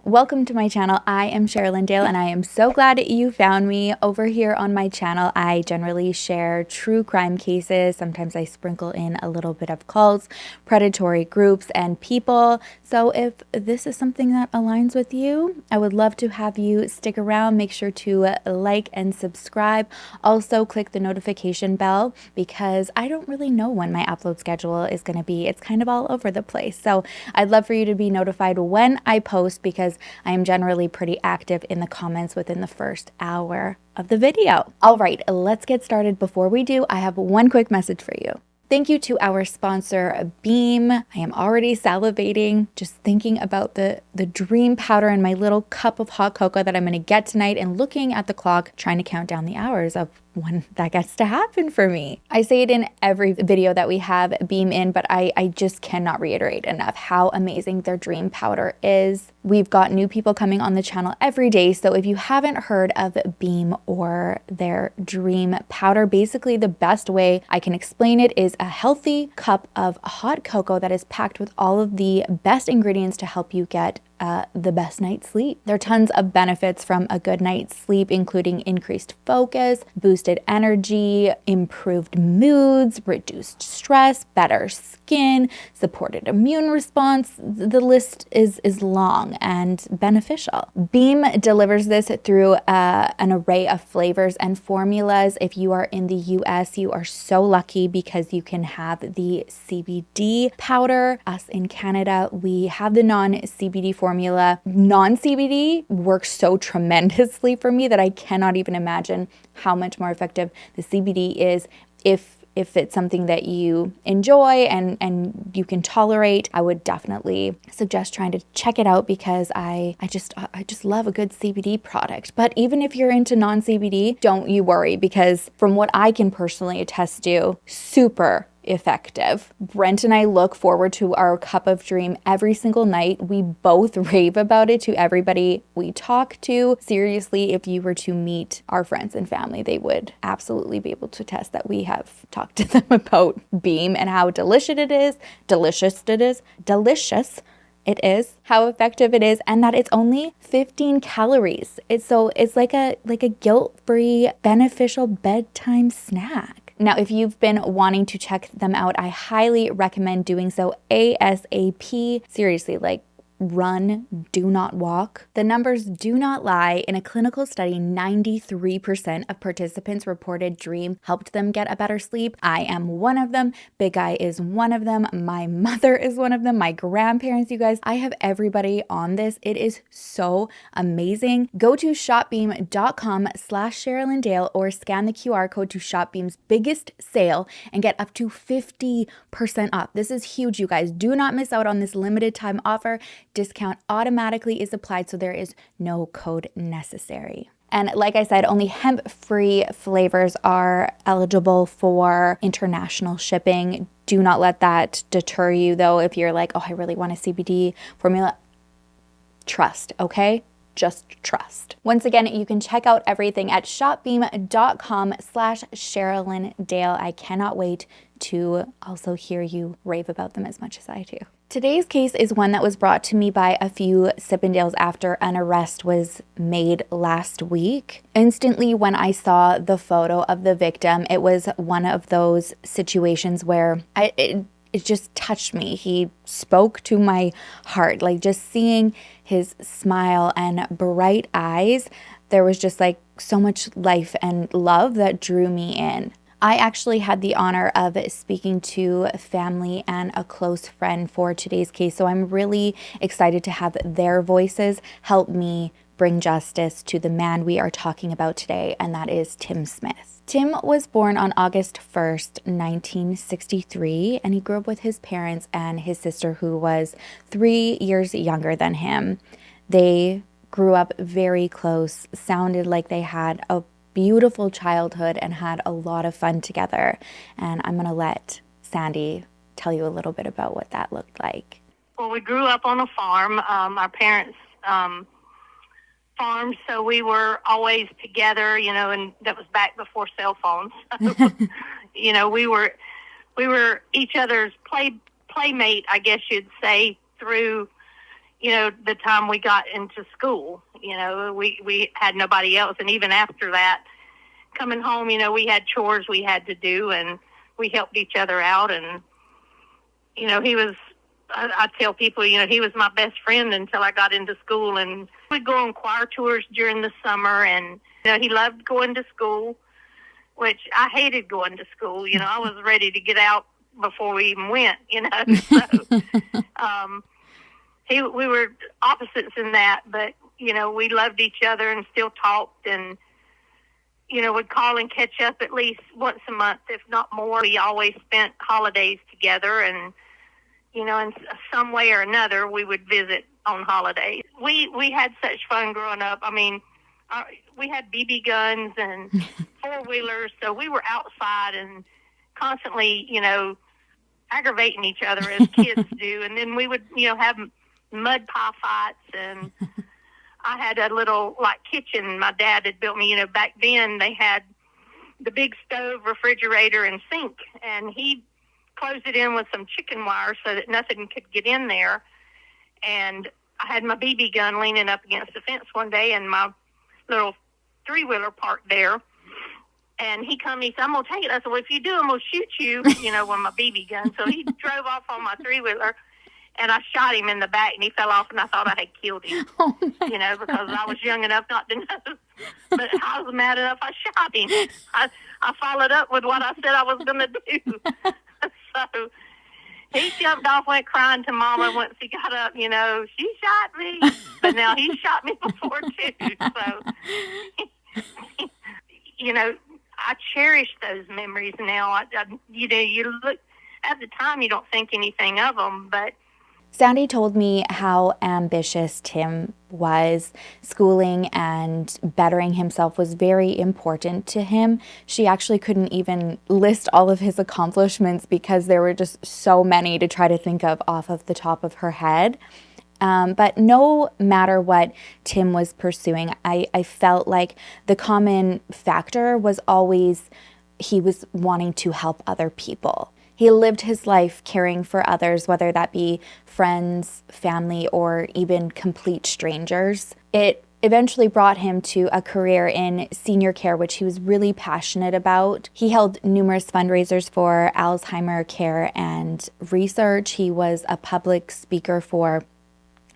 welcome to my channel. I am Sherrilyn and I am so glad you found me over here on my channel. I generally share true crime cases. Sometimes I sprinkle in a little bit of cults, predatory groups, and people. So if this is something that aligns with you, I would love to have you stick around. Make sure to like and subscribe. Also click the notification bell because I don't really know when my upload schedule is going to be. It's kind of all over the place. So I'd love for you to be notified when I post because I am generally pretty active in the comments within the first hour of the video. All right, let's get started. Before we do, I have one quick message for you. Thank you to our sponsor, Beam. I am already salivating just thinking about the dream powder in my little cup of hot cocoa that I'm going to get tonight and looking at the clock, trying to count down the hours of when that gets to happen for me. I say it in every video that we have Beam in, but I just cannot reiterate enough how amazing their dream powder is. We've got new people coming on the channel every day, so if you haven't heard of Beam or their dream powder, basically the best way I can explain it is a healthy cup of hot cocoa that is packed with all of the best ingredients to help you get the best night's sleep. There are tons of benefits from a good night's sleep, including increased focus, boosted energy, improved moods, reduced stress, better skin, supported immune response. The list is long and beneficial. Beam delivers this through an array of flavors and formulas. If you are in the US, you are so lucky because you can have the CBD powder. Us in Canada, we have the non-CBD formula. Non-CBD works so tremendously for me that I cannot even imagine how much more effective the CBD is if it's something that you enjoy and you can tolerate. I would definitely suggest trying to check it out because I just love a good CBD product. But even if you're into non-CBD, don't you worry, because from what I can personally attest to, super effective. Brent and I look forward to our cup of dream every single night. We both rave about it to everybody we talk to. Seriously, if you were to meet our friends and family, they would absolutely be able to attest that we have talked to them about Beam and how delicious it is, how effective it is, and that it's only 15 calories. It's like a guilt-free, beneficial bedtime snack. Now, if you've been wanting to check them out, I highly recommend doing so ASAP. Seriously, like run, do not walk. The numbers do not lie. In a clinical study, 93% of participants reported Dream helped them get a better sleep. I am one of them. Big Guy is one of them. My mother is one of them. My grandparents, you guys. I have everybody on this. It is so amazing. Go to shopbeam.com/SherrilynDale or scan the QR code to shop Beam's biggest sale and get up to 50% off. This is huge, you guys. Do not miss out on this limited time offer. Discount automatically is applied, so there is no code necessary. And like I said, only hemp-free flavors are eligible for international shipping. Do not let that deter you, though. If you're like, oh, I really want a CBD formula, trust, okay? Just trust. Once again, you can check out everything at shopbeam.com/SherrilynDale. I cannot wait to also hear you rave about them as much as I do. Today's case is one that was brought to me by a few Sippendales after an arrest was made last week. Instantly, when I saw the photo of the victim, it was one of those situations where it just touched me. He spoke to my heart, like just seeing his smile and bright eyes. There was just like so much life and love that drew me in. I actually had the honor of speaking to family and a close friend for today's case, so I'm really excited to have their voices help me bring justice to the man we are talking about today, and that is Tim Smith. Tim was born on August 1st, 1963, and he grew up with his parents and his sister, who was 3 years younger than him. They grew up very close, sounded like they had a beautiful childhood and had a lot of fun together. And I'm going to let Sandy tell you a little bit about what that looked like. Well, we grew up on a farm. Our parents farmed, so we were always together, and that was back before cell phones. We were each other's playmate, I guess you'd say, through the time we got into school. We had nobody else. And even after that, coming home, we had chores we had to do, and we helped each other out. And, he was, I tell people, he was my best friend until I got into school. And we'd go on choir tours during the summer. And, he loved going to school, which I hated going to school. I was ready to get out before we even went, So, we were opposites in that, but, we loved each other and still talked, and, would call and catch up at least once a month, if not more. We always spent holidays together, and, in some way or another, we would visit on holidays. We had such fun growing up. I mean, we had BB guns and four-wheelers, so we were outside and constantly, aggravating each other as kids do. And then we would, have mud pie fights, and I had a little kitchen my dad had built me. Back then they had the big stove, refrigerator, and sink, and he closed it in with some chicken wire so that nothing could get in there. And I had my BB gun leaning up against the fence one day, and my little three-wheeler parked there. And he said, I'm going to take it. I said, well, if you do, I'm going to shoot you, with my BB gun. So he drove off on my three-wheeler, and I shot him in the back, and he fell off, and I thought I had killed him, because I was young enough not to know. But I was mad enough, I shot him. I followed up with what I said I was going to do. So he jumped off, went crying to Mama once he got up, she shot me. But now he shot me before, too. So, I cherish those memories now. You look at the time, you don't think anything of them, but. Sandy told me how ambitious Tim was. Schooling and bettering himself was very important to him. She actually couldn't even list all of his accomplishments because there were just so many to try to think of off of the top of her head. But no matter what Tim was pursuing, I felt like the common factor was always he was wanting to help other people. He lived his life caring for others, whether that be friends, family, or even complete strangers. It eventually brought him to a career in senior care, which he was really passionate about. He held numerous fundraisers for Alzheimer care and research. He was a public speaker for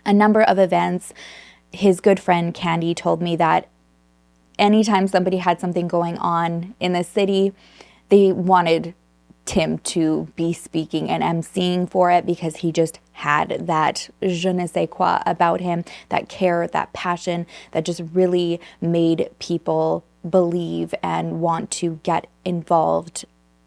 a number of events. His good friend Candy told me that anytime somebody had something going on in the city, they wanted Tim to be speaking and emceeing for it because he just had that je ne sais quoi about him, that care, that passion that just really made people believe and want to get involved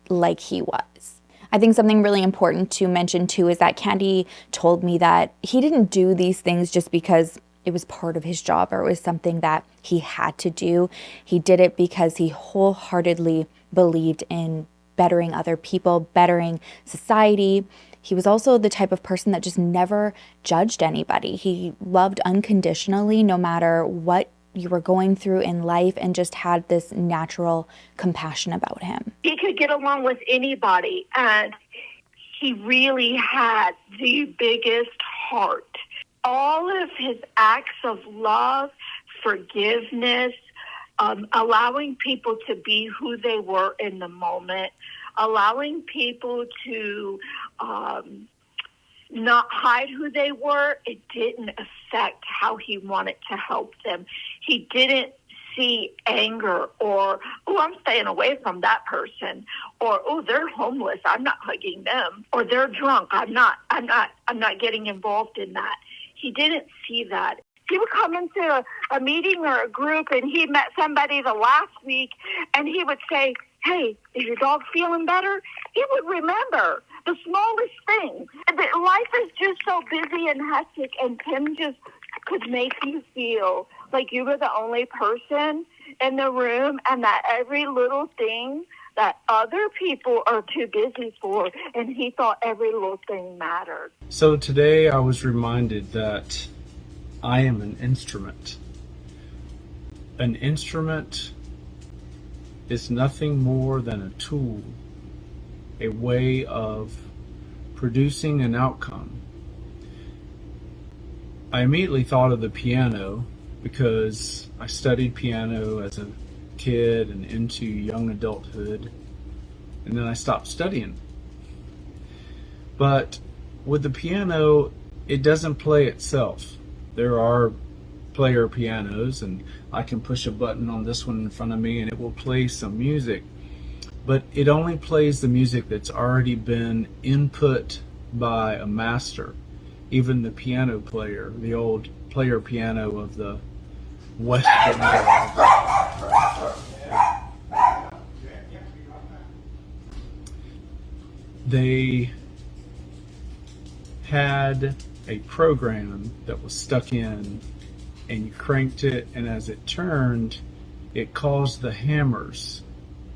like he was. I think something really important to mention too is that Candy told me that he didn't do these things just because it was part of his job or it was something that he had to do. He did it because he wholeheartedly believed in bettering other people, bettering society. He was also the type of person that just never judged anybody. He loved unconditionally, no matter what you were going through in life, and just had this natural compassion about him. He could get along with anybody, and he really had the biggest heart. All of his acts of love, forgiveness, allowing people to be who they were in the moment, allowing people to not hide who they were, it didn't affect how he wanted to help them. He didn't see anger or, oh, I'm staying away from that person, or, oh, they're homeless, I'm not hugging them, or they're drunk, I'm not getting involved in that. He didn't see that. He would come into a meeting or a group, and he met somebody the last week, and he would say, hey, is your dog feeling better? He would remember the smallest thing. Life is just so busy and hectic, and Tim just could make you feel like you were the only person in the room, and that every little thing that other people are too busy for, and he thought every little thing mattered. So today I was reminded that I am an instrument. An instrument is nothing more than a tool, a way of producing an outcome. I immediately thought of the piano because I studied piano as a kid and into young adulthood, and then I stopped studying. But with the piano, it doesn't play itself. There are player pianos, and I can push a button on this one in front of me and it will play some music, but it only plays the music that's already been input by a master. Even the piano player, the old player piano of the Western world, they had a program that was stuck in, and you cranked it, and as it turned, it caused the hammers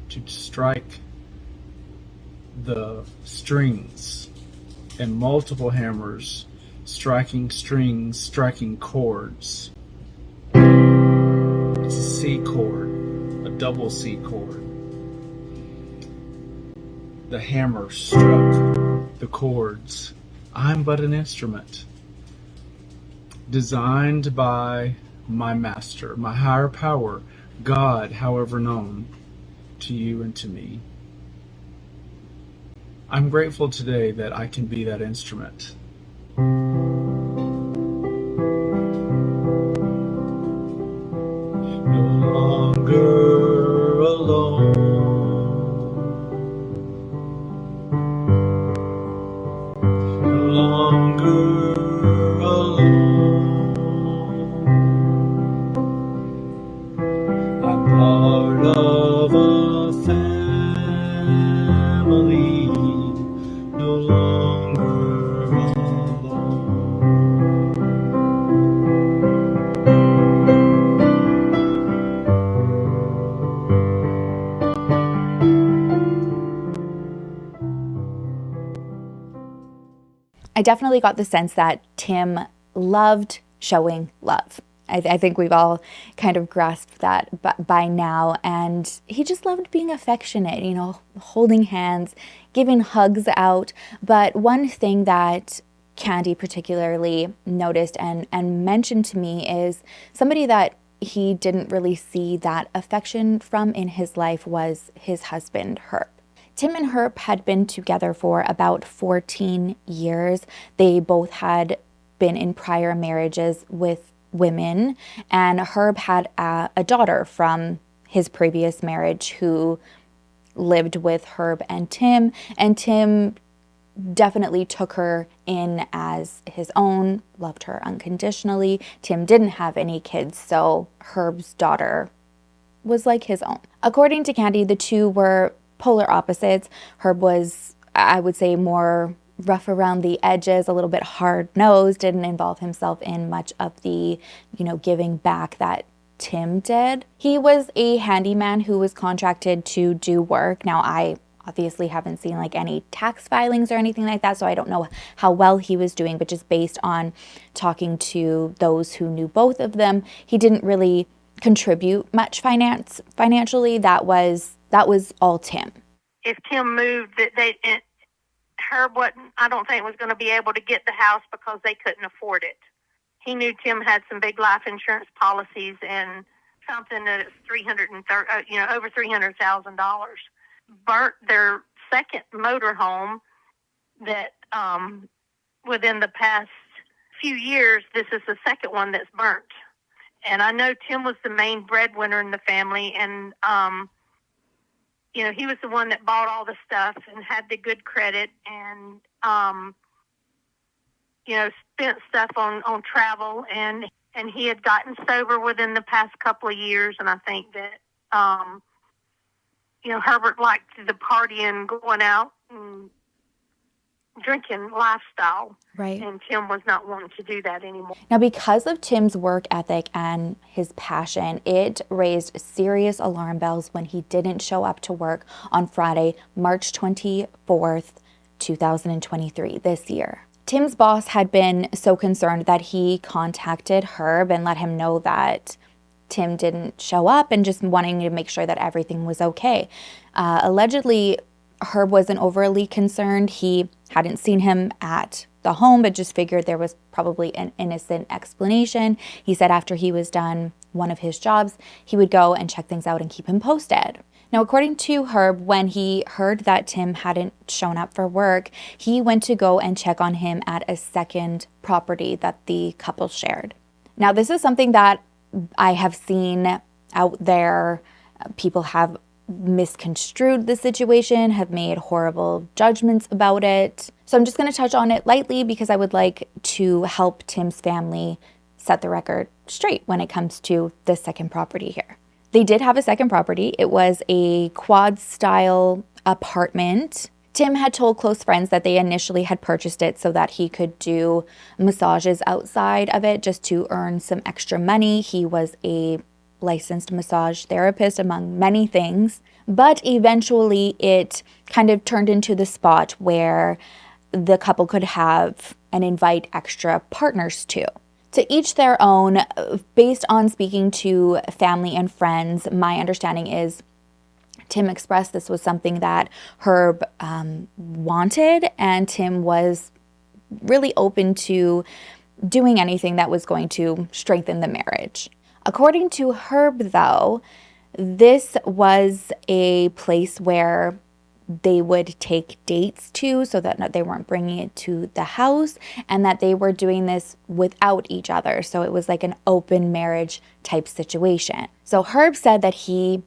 to strike the strings, and multiple hammers striking strings, striking chords. It's a C chord, a double C chord. The hammer struck the chords. I'm but an instrument, designed by my master, my higher power, God, however known to you and to me. I'm grateful today that I can be that instrument. No longer alone. No longer alone. I'm part of a family. No longer alone. I definitely got the sense that Tim loved showing love. I think we've all kind of grasped that by now. And he just loved being affectionate, you know, holding hands, giving hugs out. But one thing that Candy particularly noticed and mentioned to me is somebody that he didn't really see that affection from in his life was his husband, Herb. Tim and Herb had been together for about 14 years. They both had been in prior marriages with women, and Herb had a daughter from his previous marriage who lived with Herb and Tim definitely took her in as his own, loved her unconditionally. Tim didn't have any kids, so Herb's daughter was like his own. According to Candy, the two were polar opposites. Herb was, I would say, more rough around the edges, a little bit hard-nosed, didn't involve himself in much of the, giving back that Tim did. He was a handyman who was contracted to do work. Now, I obviously haven't seen like any tax filings or anything like that, so I don't know how well he was doing, but just based on talking to those who knew both of them, he didn't really contribute much financially. That was all Tim. If Tim moved, Herb wasn't, I don't think was going to be able to get the house because they couldn't afford it. He knew Tim had some big life insurance policies and something that is over $300,000. Burnt their second motorhome that within the past few years, this is the second one that's burnt. And I know Tim was the main breadwinner in the family, and he was the one that bought all the stuff and had the good credit and spent stuff on travel, and he had gotten sober within the past couple of years, and I think that Herbert liked the partying, going out and drinking lifestyle. Right. And Tim was not wanting to do that anymore. Now, because of Tim's work ethic and his passion, it raised serious alarm bells when he didn't show up to work on Friday, March 24th, 2023, this year. Tim's boss had been so concerned that he contacted Herb and let him know that Tim didn't show up and just wanting to make sure that everything was okay. Allegedly, Herb wasn't overly concerned. He hadn't seen him at the home, but just figured there was probably an innocent explanation. He said after he was done one of his jobs, he would go and check things out and keep him posted. Now, according to Herb, when he heard that Tim hadn't shown up for work, he went to go and check on him at a second property that the couple shared. Now, this is something that I have seen out there. People have misconstrued the situation, have made horrible judgments about it. So I'm just going to touch on it lightly because I would like to help Tim's family set the record straight when it comes to this second property here. They did have a second property. It was a quad-style apartment. Tim had told close friends that they initially had purchased it so that he could do massages outside of it just to earn some extra money. He was a licensed massage therapist, among many things. But eventually it kind of turned into the spot where the couple could have and invite extra partners to. To each their own. Based on speaking to family and friends, my understanding is Tim expressed this was something that Herb wanted, and Tim was really open to doing anything that was going to strengthen the marriage. According to Herb, though, this was a place where they would take dates to, so that they weren't bringing it to the house, and that they were doing this without each other. So it was like an open marriage type situation. So Herb said that he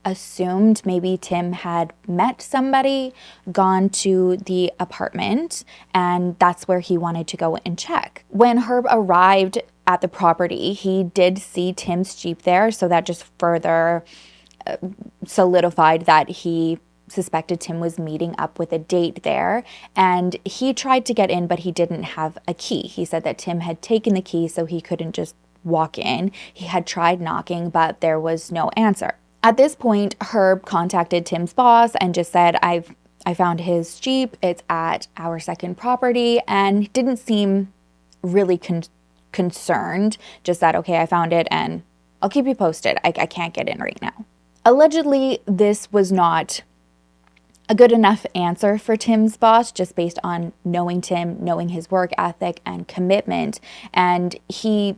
assumed maybe Tim had met somebody, gone to the apartment, and that's where he wanted to go and check. When Herb arrived at the property, he did see Tim's Jeep there, so that just further solidified that he suspected Tim was meeting up with a date there, and he tried to get in, but he didn't have a key. He said that Tim had taken the key, so he couldn't just walk in. He had tried knocking, but there was no answer. At this point, Herb contacted Tim's boss and just said, I found his Jeep. It's at our second property, and didn't seem really concerned. Just said, okay, I found it and I'll keep you posted. I can't get in right now. Allegedly, this was not a good enough answer for Tim's boss, just based on knowing Tim, knowing his work ethic and commitment. And he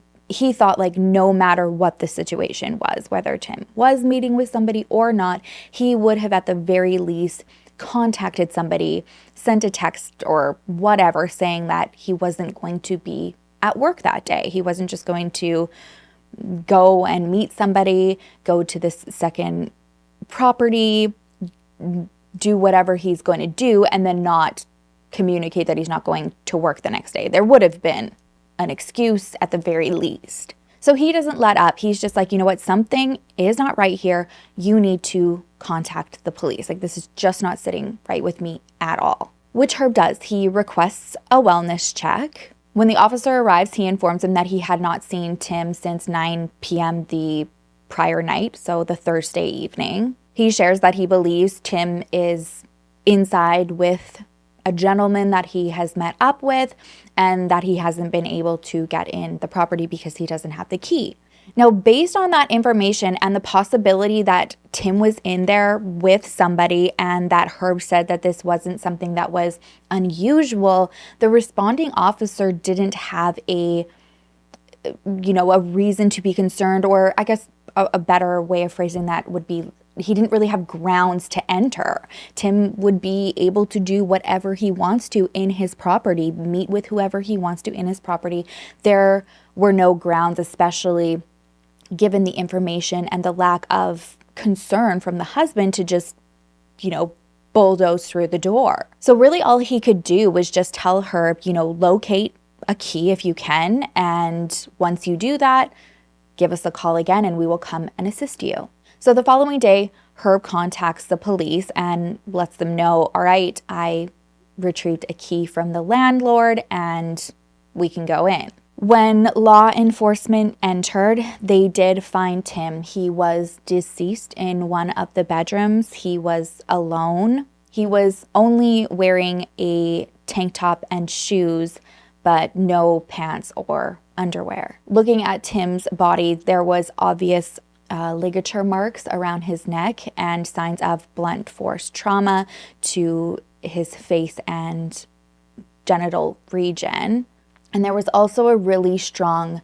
thought, like, no matter what the situation was, whether Tim was meeting with somebody or not, he would have at the very least contacted somebody, sent a text or whatever saying that he wasn't going to be at work that day. He wasn't just going to go and meet somebody, go to this second property, do whatever he's going to do, and then not communicate that he's not going to work the next day. There would have been an excuse at the very least. So he doesn't let up. He's just like, you know what? Something is not right here. You need to contact the police. Like, this is just not sitting right with me at all. Which Herb does. He requests a wellness check. When the officer arrives, he informs him that he had not seen Tim since 9 p.m. the prior night, so the Thursday evening. He shares that he believes Tim is inside with a gentleman that he has met up with, and that he hasn't been able to get in the property because he doesn't have the key. Now, based on that information and the possibility that Tim was in there with somebody, and that Herb said that this wasn't something that was unusual, the responding officer didn't have a reason to be concerned, or I guess a better way of phrasing that would be, he didn't really have grounds to enter. Tim would be able to do whatever he wants to in his property, meet with whoever he wants to in his property. There were no grounds, especially given the information and the lack of concern from the husband, to just, bulldoze through the door. So really all he could do was just tell her, locate a key if you can. And once you do that, give us a call again and we will come and assist you. So the following day, Herb contacts the police and lets them know, all right, I retrieved a key from the landlord and we can go in. When law enforcement entered, they did find Tim. He was deceased in one of the bedrooms. He was alone. He was only wearing a tank top and shoes, but no pants or underwear. Looking at Tim's body, there was obvious ligature marks around his neck and signs of blunt force trauma to his face and genital region. And there was also a really strong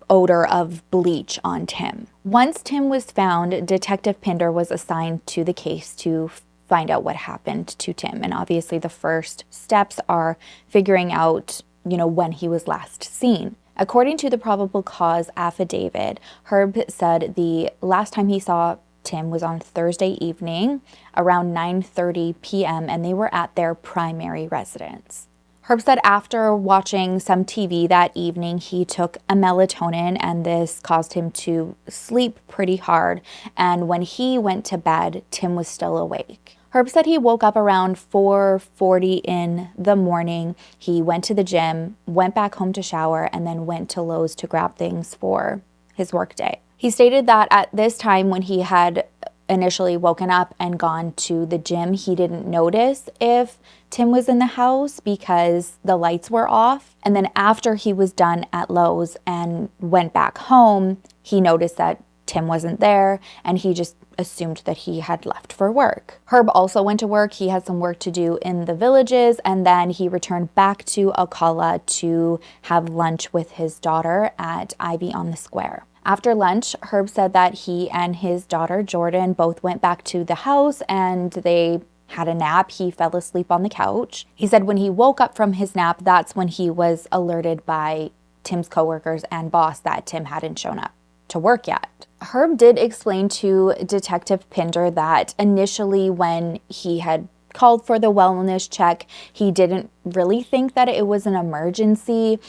odor of bleach on Tim. Once Tim was found, Detective Pinder was assigned to the case to find out what happened to Tim. And obviously the first steps are figuring out, when he was last seen. According to the probable cause affidavit, Herb said the last time he saw Tim was on Thursday evening around 9:30 p.m. and they were at their primary residence. Herb said after watching some TV that evening, he took a melatonin and this caused him to sleep pretty hard. And when he went to bed, Tim was still awake. Herb said he woke up around 4:40 in the morning. He went to the gym, went back home to shower, and then went to Lowe's to grab things for his workday. He stated that at this time when he had initially woken up and gone to the gym, he didn't notice if Tim was in the house because the lights were off. And then after he was done at Lowe's and went back home, he noticed that Tim wasn't there and he just assumed that he had left for work. Herb also went to work. He had some work to do in the villages and then he returned back to Ocala to have lunch with his daughter at Ivy on the Square. After lunch, Herb said that he and his daughter, Jordan, both went back to the house and they had a nap. He fell asleep on the couch. He said when he woke up from his nap, that's when he was alerted by Tim's coworkers and boss that Tim hadn't shown up to work yet. Herb did explain to Detective Pinder that initially when he had called for the wellness check, he didn't really think that it was an emergency.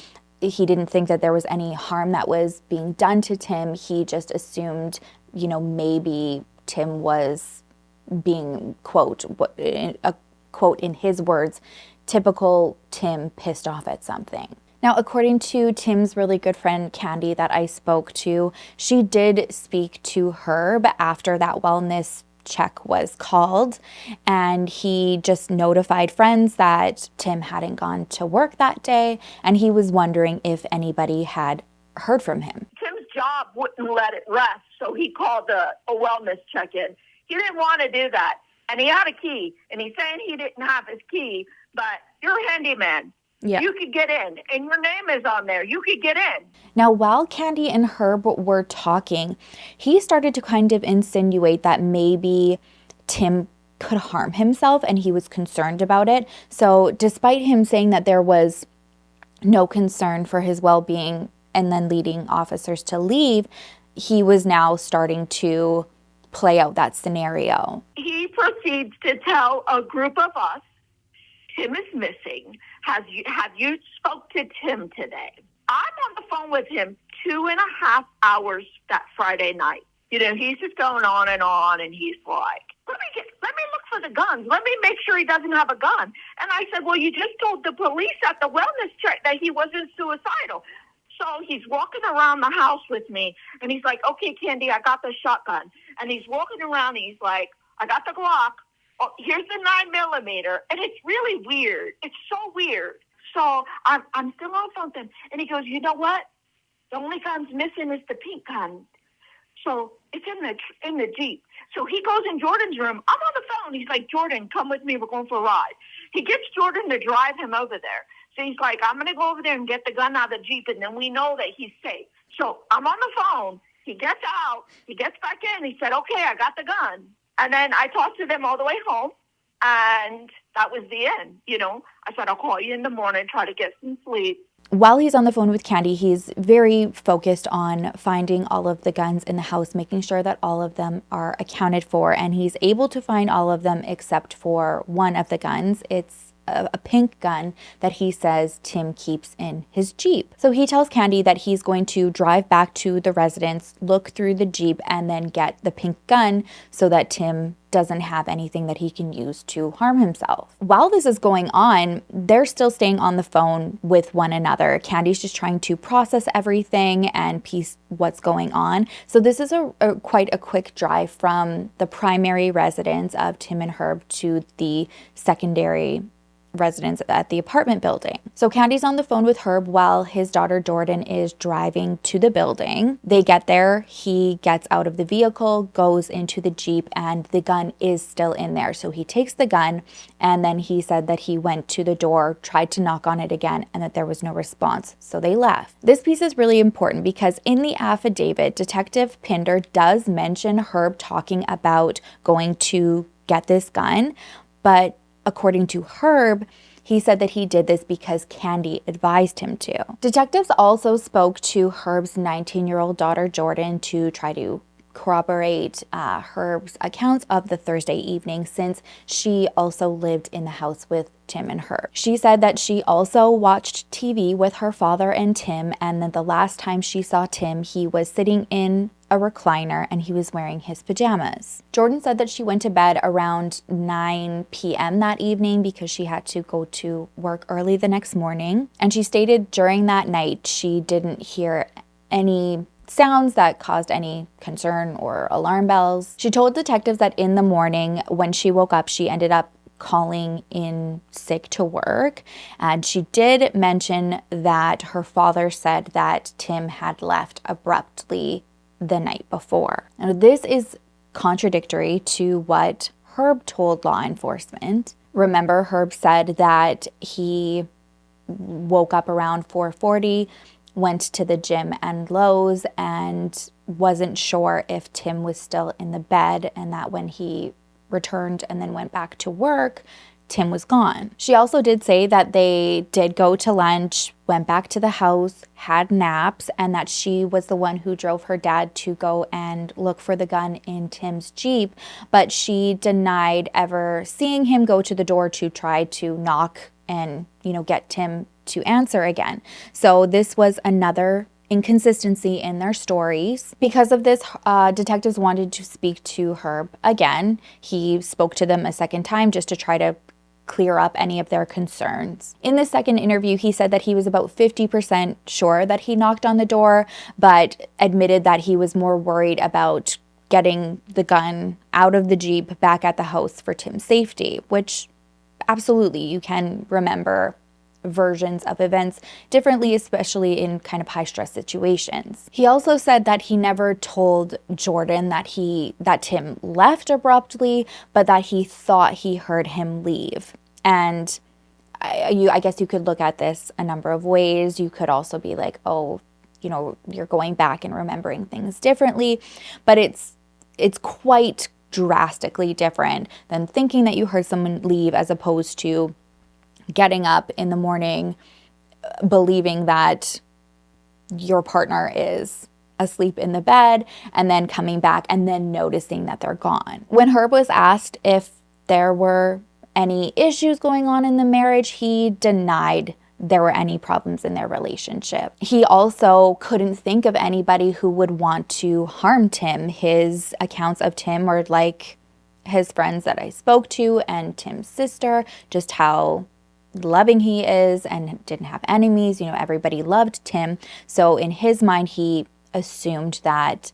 He didn't think that there was any harm that was being done to Tim. He just assumed, maybe Tim was being, quote in his words, typical Tim pissed off at something. Now, according to Tim's really good friend, Candy, that I spoke to, she did speak to Herb after that wellness check was called, and he just notified friends that Tim hadn't gone to work that day, and he was wondering if anybody had heard from him. Tim's job wouldn't let it rest, so he called a wellness check-in. He didn't want to do that, and he had a key, and he's saying he didn't have his key, but you're a handyman. Yeah. You could get in, and your name is on there. You could get in. Now, while Candy and Herb were talking, he started to kind of insinuate that maybe Tim could harm himself, and he was concerned about it. So despite him saying that there was no concern for his well-being and then leading officers to leave, he was now starting to play out that scenario. He proceeds to tell a group of us, Tim is missing. Have you spoke to Tim today? I'm on the phone with him 2.5 hours that Friday night. He's just going on, and he's like, let me look for the guns. Let me make sure he doesn't have a gun. And I said, well, you just told the police at the wellness check that he wasn't suicidal. So he's walking around the house with me, and he's like, okay, Candy, I got the shotgun. And he's walking around, and he's like, I got the Glock. Oh, here's the 9mm, and it's really weird. It's so weird. So I'm still on something, and he goes, you know what? The only gun's missing is the pink gun. So it's in the Jeep. So he goes in Jordan's room. I'm on the phone. He's like, Jordan, come with me. We're going for a ride. He gets Jordan to drive him over there. So he's like, I'm going to go over there and get the gun out of the Jeep, and then we know that he's safe. So I'm on the phone. He gets out. He gets back in. He said, okay, I got the gun. And then I talked to them all the way home, and that was the end. I said, I'll call you in the morning, try to get some sleep. While he's on the phone with Candy, he's very focused on finding all of the guns in the house, making sure that all of them are accounted for, and he's able to find all of them except for one of the guns. It's a pink gun that he says Tim keeps in his Jeep. So he tells Candy that he's going to drive back to the residence, look through the Jeep, and then get the pink gun so that Tim doesn't have anything that he can use to harm himself. While this is going on, they're still staying on the phone with one another. Candy's just trying to process everything and piece what's going on. So this is quite a quick drive from the primary residence of Tim and Herb to the secondary residents at the apartment building. So Candy's on the phone with Herb while his daughter Jordan is driving to the building. They get there, he gets out of the vehicle, goes into the Jeep, and the gun is still in there. So he takes the gun, and then he said that he went to the door, tried to knock on it again, and that there was no response. So they left. This piece is really important because in the affidavit, Detective Pinder does mention Herb talking about going to get this gun, but according to Herb, he said that he did this because Candy advised him to. Detectives also spoke to Herb's 19-year-old daughter, Jordan, to try to corroborate Herb's accounts of the Thursday evening, since she also lived in the house with Tim and Herb. She said that she also watched TV with her father and Tim, and that the last time she saw Tim, he was sitting in a recliner and he was wearing his pajamas. Jordan said that she went to bed around 9 p.m. that evening because she had to go to work early the next morning. And she stated during that night she didn't hear any sounds that caused any concern or alarm bells. She told detectives that in the morning when she woke up, she ended up calling in sick to work, and she did mention that her father said that Tim had left abruptly the night before. Now, this is contradictory to what Herb told law enforcement. Remember, Herb said that he woke up around 4:40, went to the gym and Lowe's, and wasn't sure if Tim was still in the bed, and that when he returned and then went back to work, Tim was gone. She also did say that they did go to lunch, went back to the house, had naps, and that she was the one who drove her dad to go and look for the gun in Tim's Jeep, but she denied ever seeing him go to the door to try to knock and, get Tim to answer again. So this was another inconsistency in their stories. Because of this, detectives wanted to speak to Herb again. He spoke to them a second time just to try to clear up any of their concerns. In the second interview, he said that he was about 50% sure that he knocked on the door, but admitted that he was more worried about getting the gun out of the Jeep back at the house for Tim's safety, which absolutely you can remember versions of events differently, especially in kind of high stress situations. He also said that he never told Jordan that Tim left abruptly, but that he thought he heard him leave. And I guess you could look at this a number of ways. You could also be like, oh, you're going back and remembering things differently, but it's quite drastically different than thinking that you heard someone leave, as opposed to getting up in the morning believing that your partner is asleep in the bed and then coming back and then noticing that they're gone. When Herb was asked if there were any issues going on in the marriage, he denied there were any problems in their relationship. He also couldn't think of anybody who would want to harm Tim. His accounts of Tim were like his friends that I spoke to and Tim's sister, just how loving he is and didn't have enemies. Everybody loved Tim. So in his mind, he assumed that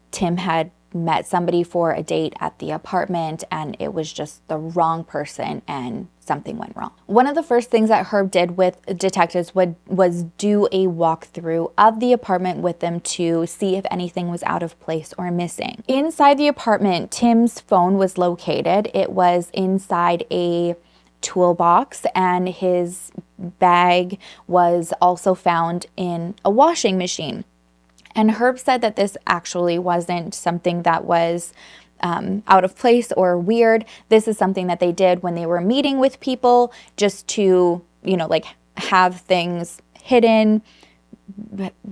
Tim had met somebody for a date at the apartment and it was just the wrong person and something went wrong. One of the first things that Herb did with detectives was do a walkthrough of the apartment with them to see if anything was out of place or missing. Inside the apartment, Tim's phone was located. It was inside a toolbox, and his bag was also found in a washing machine. And Herb said that this actually wasn't something that was out of place or weird. This is something that they did when they were meeting with people, just to, have things hidden,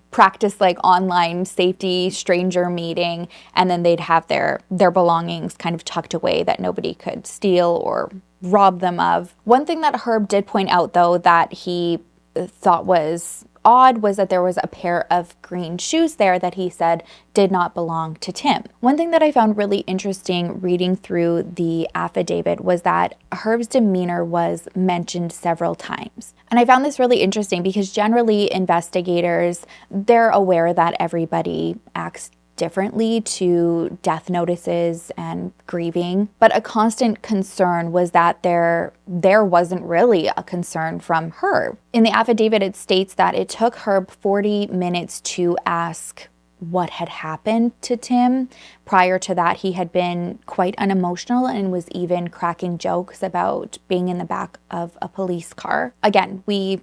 practice like online safety stranger meeting, and then they'd have their belongings kind of tucked away that nobody could steal or rob them of. One thing that Herb did point out, though, that he thought was odd was that there was a pair of green shoes there that he said did not belong to Tim. One thing that I found really interesting reading through the affidavit was that Herb's demeanor was mentioned several times. And I found this really interesting because generally investigators, they're aware that everybody acts differently to death notices and grieving, but a constant concern was that there wasn't really a concern from Herb. In the affidavit, it states that it took Herb 40 minutes to ask what had happened to Tim. Prior to that, he had been quite unemotional and was even cracking jokes about being in the back of a police car. Again, we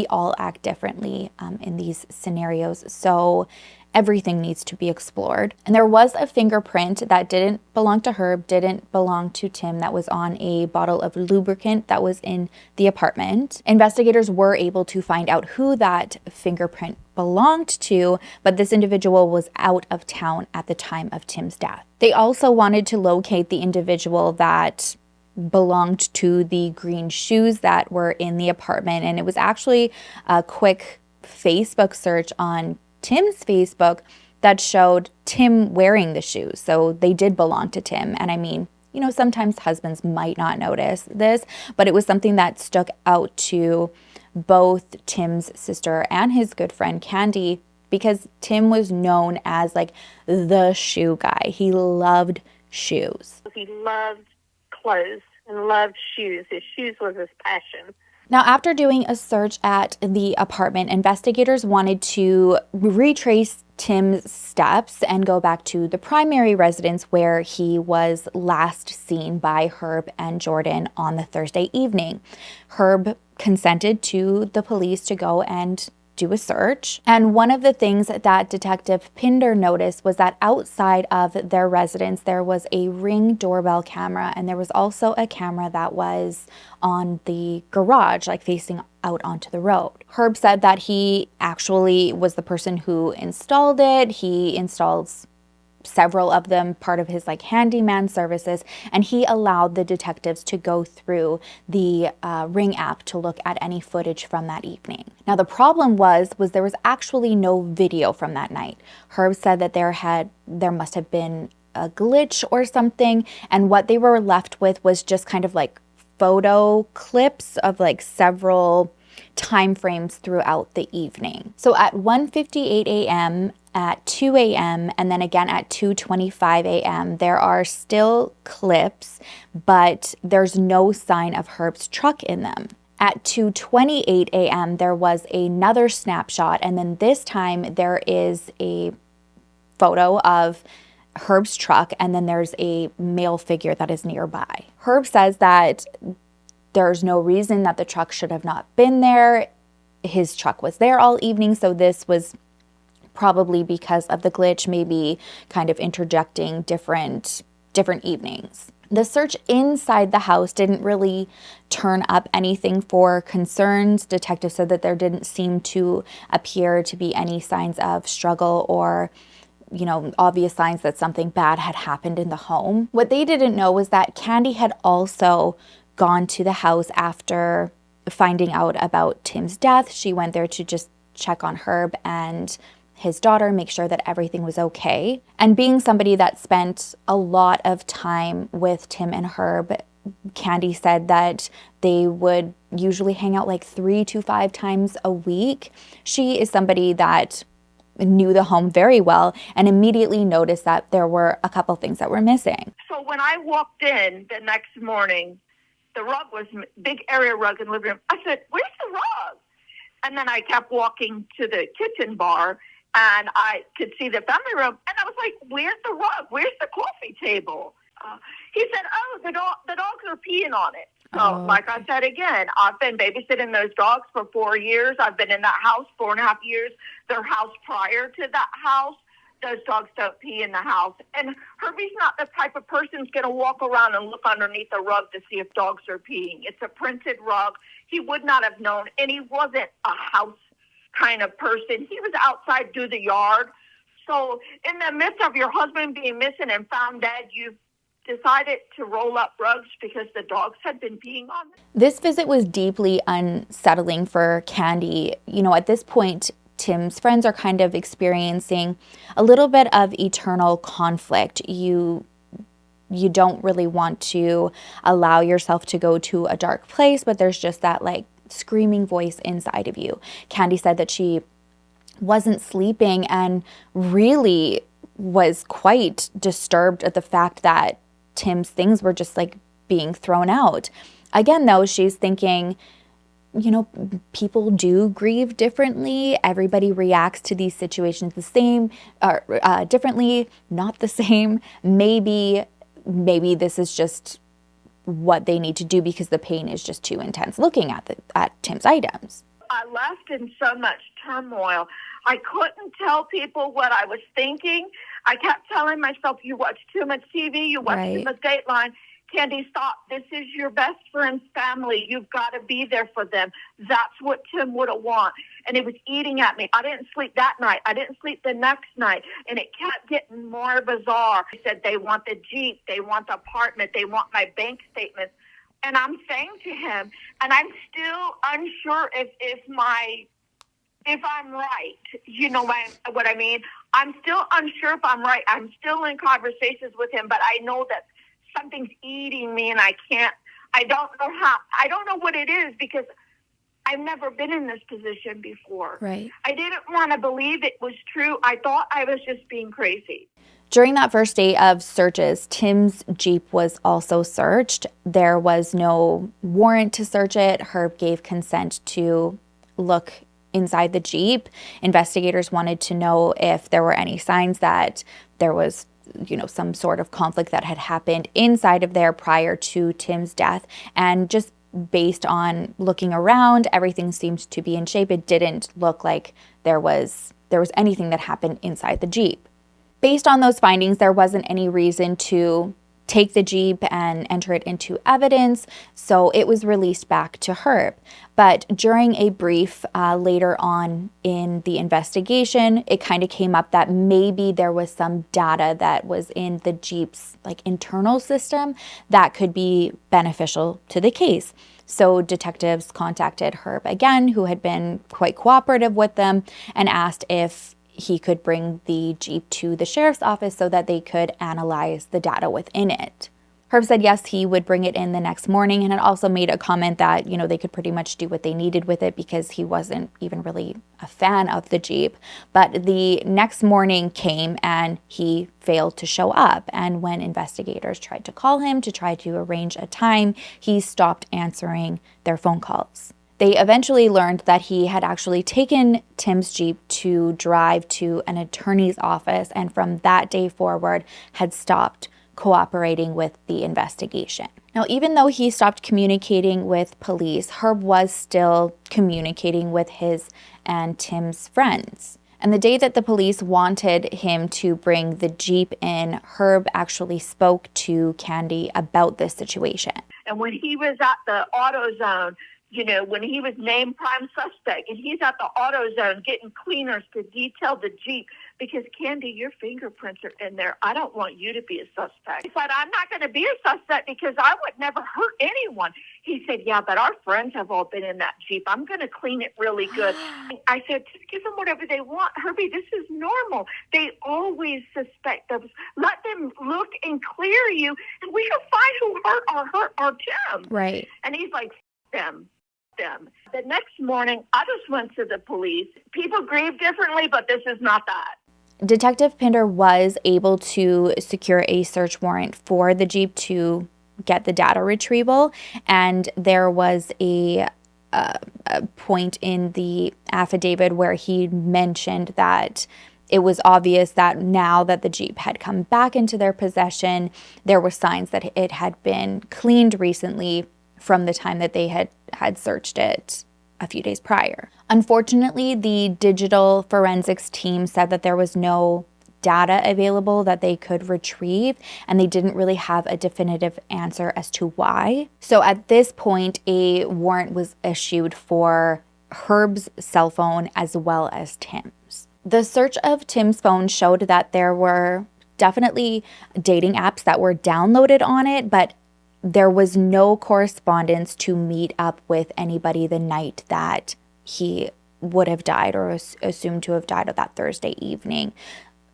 all act differently in these scenarios, so everything needs to be explored. And there was a fingerprint that didn't belong to Herb, didn't belong to Tim, that was on a bottle of lubricant that was in the apartment. Investigators were able to find out who that fingerprint belonged to, but this individual was out of town at the time of Tim's death. They also wanted to locate the individual that belonged to the green shoes that were in the apartment, and it was actually a quick Facebook search on Tim's Facebook that showed Tim wearing the shoes. So they did belong to Tim. And I mean, you know, sometimes husbands might not notice this, but it was something that stuck out to both Tim's sister and his good friend Candy, because Tim was known as like the shoe guy. He loved shoes. He loved clothes and loved shoes. His shoes was his passion. Now, after doing a search at the apartment, investigators wanted to retrace Tim's steps and go back to the primary residence where he was last seen by Herb and Jordan on the Thursday evening. Herb consented to the police to go and do a search. And one of the things that Detective Pinder noticed was that outside of their residence, there was a Ring doorbell camera, and there was also a camera that was on the garage, like facing out onto the road. Herb said that he actually was the person who installed it. He installs several of them, part of his like handyman services, and he allowed the detectives to go through the Ring app to look at any footage from that evening. Now the problem was there was actually no video from that night. Herb said that there must have been a glitch or something, and what they were left with was just kind of like photo clips of like several time frames throughout the evening. So at 1:58 a.m., at 2 a.m., and then again at 2:25 a.m., there are still clips, but there's no sign of Herb's truck in them. At 2:28 a.m., there was another snapshot, and then this time there is a photo of Herb's truck, and then there's a male figure that is nearby. Herb says that there's no reason that the truck should have not been there. His truck was there all evening, so this was probably because of the glitch, maybe kind of interjecting different evenings. The search inside the house didn't really turn up anything for concerns. Detectives said that there didn't seem to appear to be any signs of struggle or, you know, obvious signs that something bad had happened in the home. What they didn't know was that Candy had also gone to the house after finding out about Tim's death. She went there to just check on Herb and his daughter, make sure that everything was okay. And being somebody that spent a lot of time with Tim and Herb, Candy said that they would usually hang out like 3 to 5 times a week. She is somebody that knew the home very well and immediately noticed that there were a couple things that were missing. So when I walked in the next morning, the rug was big area rug in the living room. I said, "Where's the rug?" And then I kept walking to the kitchen bar, and I could see the family room, and I was like, "Where's the rug? Where's the coffee table?" He said, "Oh, the dogs are peeing on it." So, like I said again, I've been babysitting those dogs for 4 years. I've been in that house 4.5 years. Their house prior to that house, those dogs don't pee in the house. And Herbie's not the type of person who's going to walk around and look underneath the rug to see if dogs are peeing. It's a printed rug. He would not have known, and he wasn't a house kind of person. He was outside, do the yard. So in the midst of your husband being missing and found dead, you decided to roll up rugs because the dogs had been peeing on them. This visit was deeply unsettling for Candy. You know, at this point, Tim's friends are kind of experiencing a little bit of eternal conflict. You don't really want to allow yourself to go to a dark place, but there's just that like screaming voice inside of you. Candy said that she wasn't sleeping and really was quite disturbed at the fact that Tim's things were just like being thrown out. Again, though, she's thinking, you know, people do grieve differently. Everybody reacts to these situations the same, or differently, not the same. Maybe this is just what they need to do because the pain is just too intense looking at Tim's items. I left in so much turmoil. I couldn't tell people what I was thinking. I kept telling myself, you watch too much TV, you watch too much Dateline. Candy, stop. This is your best friend's family. You've got to be there for them. That's what Tim would have want. And it was eating at me. I didn't sleep that night. I didn't sleep the next night. And it kept getting more bizarre. He said they want the Jeep. They want the apartment. They want my bank statements. And I'm saying to him, and I'm still unsure if I'm right. You know what I mean? I'm still unsure if I'm right. I'm still in conversations with him, but I know that something's eating me and I don't know what it is because I've never been in this position before. Right. I didn't want to believe it was true. I thought I was just being crazy. During that first day of searches, Tim's Jeep was also searched. There was no warrant to search it. Herb gave consent to look inside the Jeep. Investigators wanted to know if there were any signs that there was, you know, some sort of conflict that had happened inside of there prior to Tim's death. And just based on looking around, everything seemed to be in shape. It didn't look like there was anything that happened inside the Jeep. Based on those findings, there wasn't any reason to take the Jeep and enter it into evidence, so it was released back to Herb. But during a brief later on in the investigation, it kind of came up that maybe there was some data that was in the Jeep's like internal system that could be beneficial to the case. So detectives contacted Herb again, who had been quite cooperative with them, and asked if he could bring the Jeep to the sheriff's office so that they could analyze the data within it. Herb said yes, he would bring it in the next morning, and had also made a comment that, you know, they could pretty much do what they needed with it because he wasn't even really a fan of the Jeep. But the next morning came and he failed to show up. And when investigators tried to call him to try to arrange a time, he stopped answering their phone calls. They eventually learned that he had actually taken Tim's Jeep to drive to an attorney's office, and from that day forward had stopped cooperating with the investigation. Now, even though he stopped communicating with police, Herb was still communicating with his and Tim's friends. And the day that the police wanted him to bring the Jeep in, Herb actually spoke to Candy about this situation. And when he was at the AutoZone, you know, when he was named prime suspect, and he's at the AutoZone getting cleaners to detail the Jeep, because, Candy, your fingerprints are in there. I don't want you to be a suspect. He said, I'm not going to be a suspect because I would never hurt anyone. He said, yeah, but our friends have all been in that Jeep. I'm going to clean it really good. I said, just give them whatever they want. Herbie, this is normal. They always suspect us. Let them look and clear you, and we can find who hurt our Tim. Right. And he's like, them. The next morning, I just went to the police. People grieve differently, but this is not that. Detective Pinder was able to secure a search warrant for the Jeep to get the data retrieval, and there was a point in the affidavit where he mentioned that it was obvious that now that the Jeep had come back into their possession, there were signs that it had been cleaned recently from the time that they had searched it a few days prior. Unfortunately, the digital forensics team said that there was no data available that they could retrieve, and they didn't really have a definitive answer as to why. So at this point, a warrant was issued for Herb's cell phone as well as Tim's. The search of Tim's phone showed that there were definitely dating apps that were downloaded on it, but there was no correspondence to meet up with anybody the night that he would have died or assumed to have died of that Thursday evening.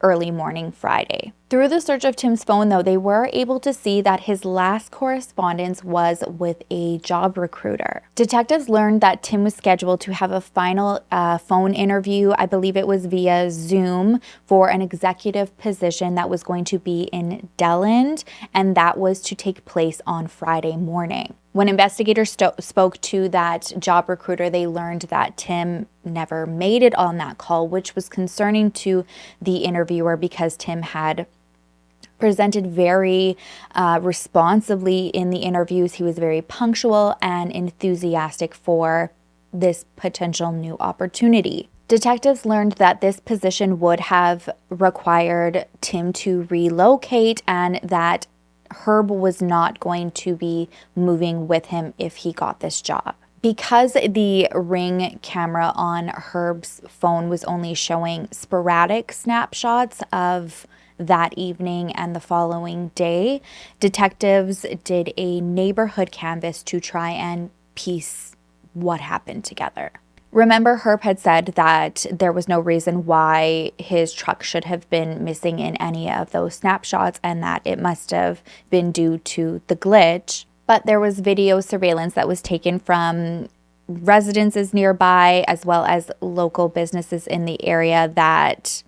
early morning Friday. Through the search of Tim's phone, though, they were able to see that his last correspondence was with a job recruiter. Detectives learned that Tim was scheduled to have a final phone interview, I believe it was via Zoom, for an executive position that was going to be in Deland, and that was to take place on Friday morning. When investigators spoke to that job recruiter, they learned that Tim never made it on that call, which was concerning to the interviewer because Tim had presented very responsibly in the interviews. He was very punctual and enthusiastic for this potential new opportunity. Detectives learned that this position would have required Tim to relocate and that Herb was not going to be moving with him if he got this job. Because the Ring camera on Herb's phone was only showing sporadic snapshots of that evening and the following day, detectives did a neighborhood canvass to try and piece what happened together. Remember, Herb had said that there was no reason why his truck should have been missing in any of those snapshots and that it must have been due to the glitch. But there was video surveillance that was taken from residences nearby as well as local businesses in the area that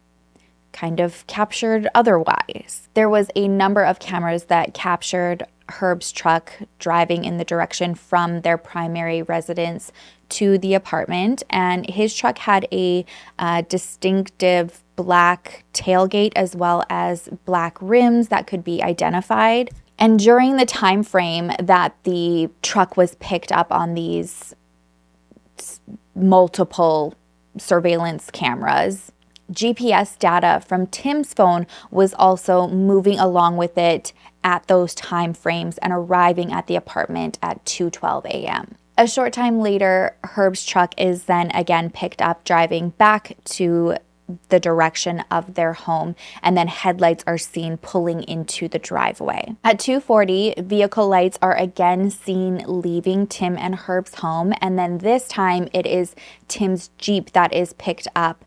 kind of captured otherwise. There was a number of cameras that captured Herb's truck driving in the direction from their primary residence to the apartment, and his truck had a distinctive black tailgate as well as black rims that could be identified. And during the time frame that the truck was picked up on these multiple surveillance cameras, GPS data from Tim's phone was also moving along with it at those time frames and arriving at the apartment at 2:12 a.m. A short time later, Herb's truck is then again picked up driving back to the direction of their home, and then headlights are seen pulling into the driveway. At 2:40, vehicle lights are again seen leaving Tim and Herb's home, and then this time it is Tim's Jeep that is picked up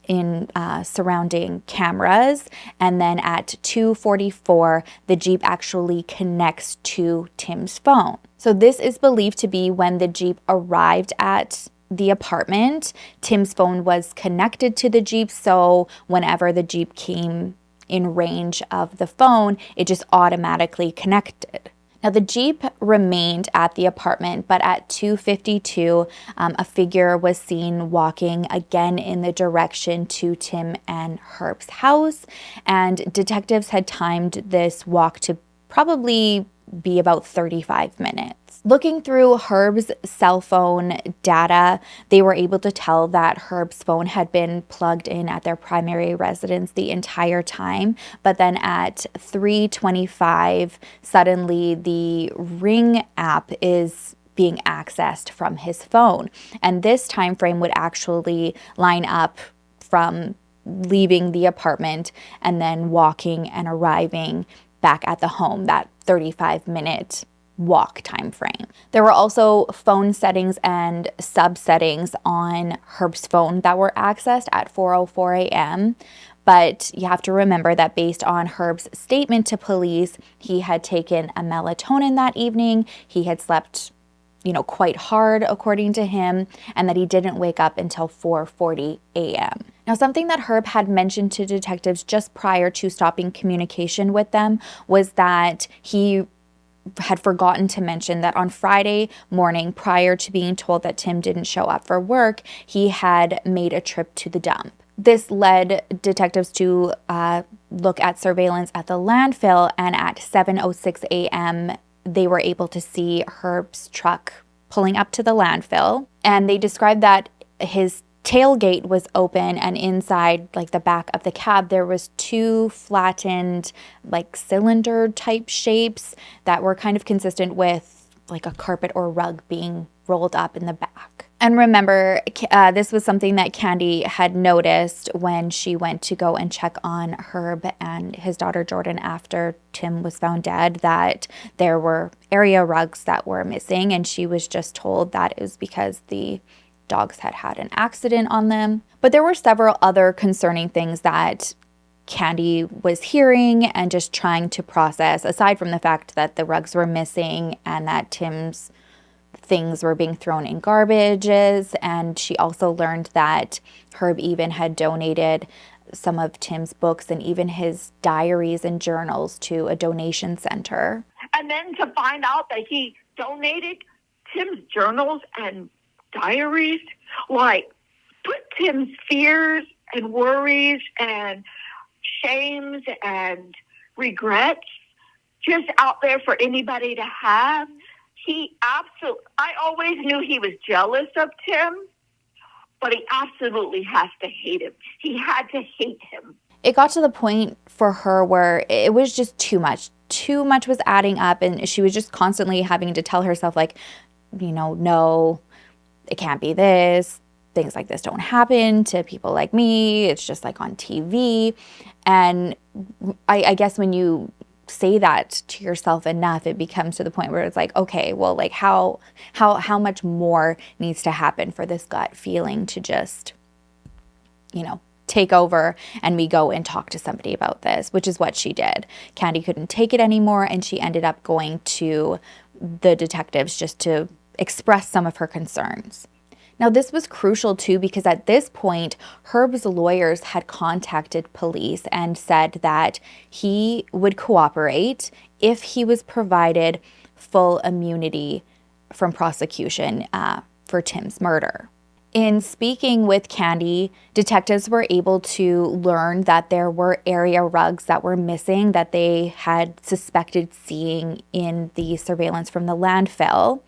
in surrounding cameras, and then at 2:44 the Jeep actually connects to Tim's phone. So this is believed to be when the Jeep arrived at the apartment. Tim's phone was connected to the Jeep, so whenever the Jeep came in range of the phone, it just automatically connected. Now, the Jeep remained at the apartment, but at 2:52, a figure was seen walking again in the direction to Tim and Herb's house, and detectives had timed this walk to probably be about 35 minutes. Looking through Herb's cell phone data, they were able to tell that Herb's phone had been plugged in at their primary residence the entire time, but then at 3:25, suddenly the Ring app is being accessed from his phone. And this time frame would actually line up from leaving the apartment and then walking and arriving back at the home, that 35-minute walk time frame. There were also phone settings and sub settings on Herb's phone that were accessed at 4:04 a.m. But you have to remember that based on Herb's statement to police, he had taken a melatonin that evening. He had slept, quite hard according to him, and that he didn't wake up until 4:40 a.m. Now, something that Herb had mentioned to detectives just prior to stopping communication with them was that he had forgotten to mention that on Friday morning, prior to being told that Tim didn't show up for work, he had made a trip to the dump. This led detectives to look at surveillance at the landfill, and at 7:06 a.m., they were able to see Herb's truck pulling up to the landfill, and they described that his tailgate was open, and inside, the back of the cab, there was two flattened, cylinder type shapes that were kind of consistent with a carpet or rug being rolled up in the back. And remember, this was something that Candy had noticed when she went to go and check on Herb and his daughter Jordan after Tim was found dead, that there were area rugs that were missing, and she was just told that it was because the dogs had had an accident on them. But there were several other concerning things that Candy was hearing and just trying to process, aside from the fact that the rugs were missing and that Tim's things were being thrown in garbages. And she also learned that Herb even had donated some of Tim's books and even his diaries and journals to a donation center. And then to find out that he donated Tim's journals and diaries, like, put Tim's fears and worries and shames and regrets just out there for anybody to have. I always knew he was jealous of Tim, but he absolutely has to hate him. He had to hate him. It got to the point for her where it was just too much. Too much was adding up, and she was just constantly having to tell herself, like, no, it can't be this. Things like this don't happen to people like me. It's just like on TV. And I guess when you say that to yourself enough, it becomes to the point where it's like, okay, well, like how much more needs to happen for this gut feeling to just, take over and we go and talk to somebody about this, which is what she did. Candy couldn't take it anymore, and she ended up going to the detectives just to express some of her concerns. Now, this was crucial too, because at this point, Herb's lawyers had contacted police and said that he would cooperate if he was provided full immunity from prosecution for Tim's murder. In speaking with Candy, detectives were able to learn that there were area rugs that were missing that they had suspected seeing in the surveillance from the landfill.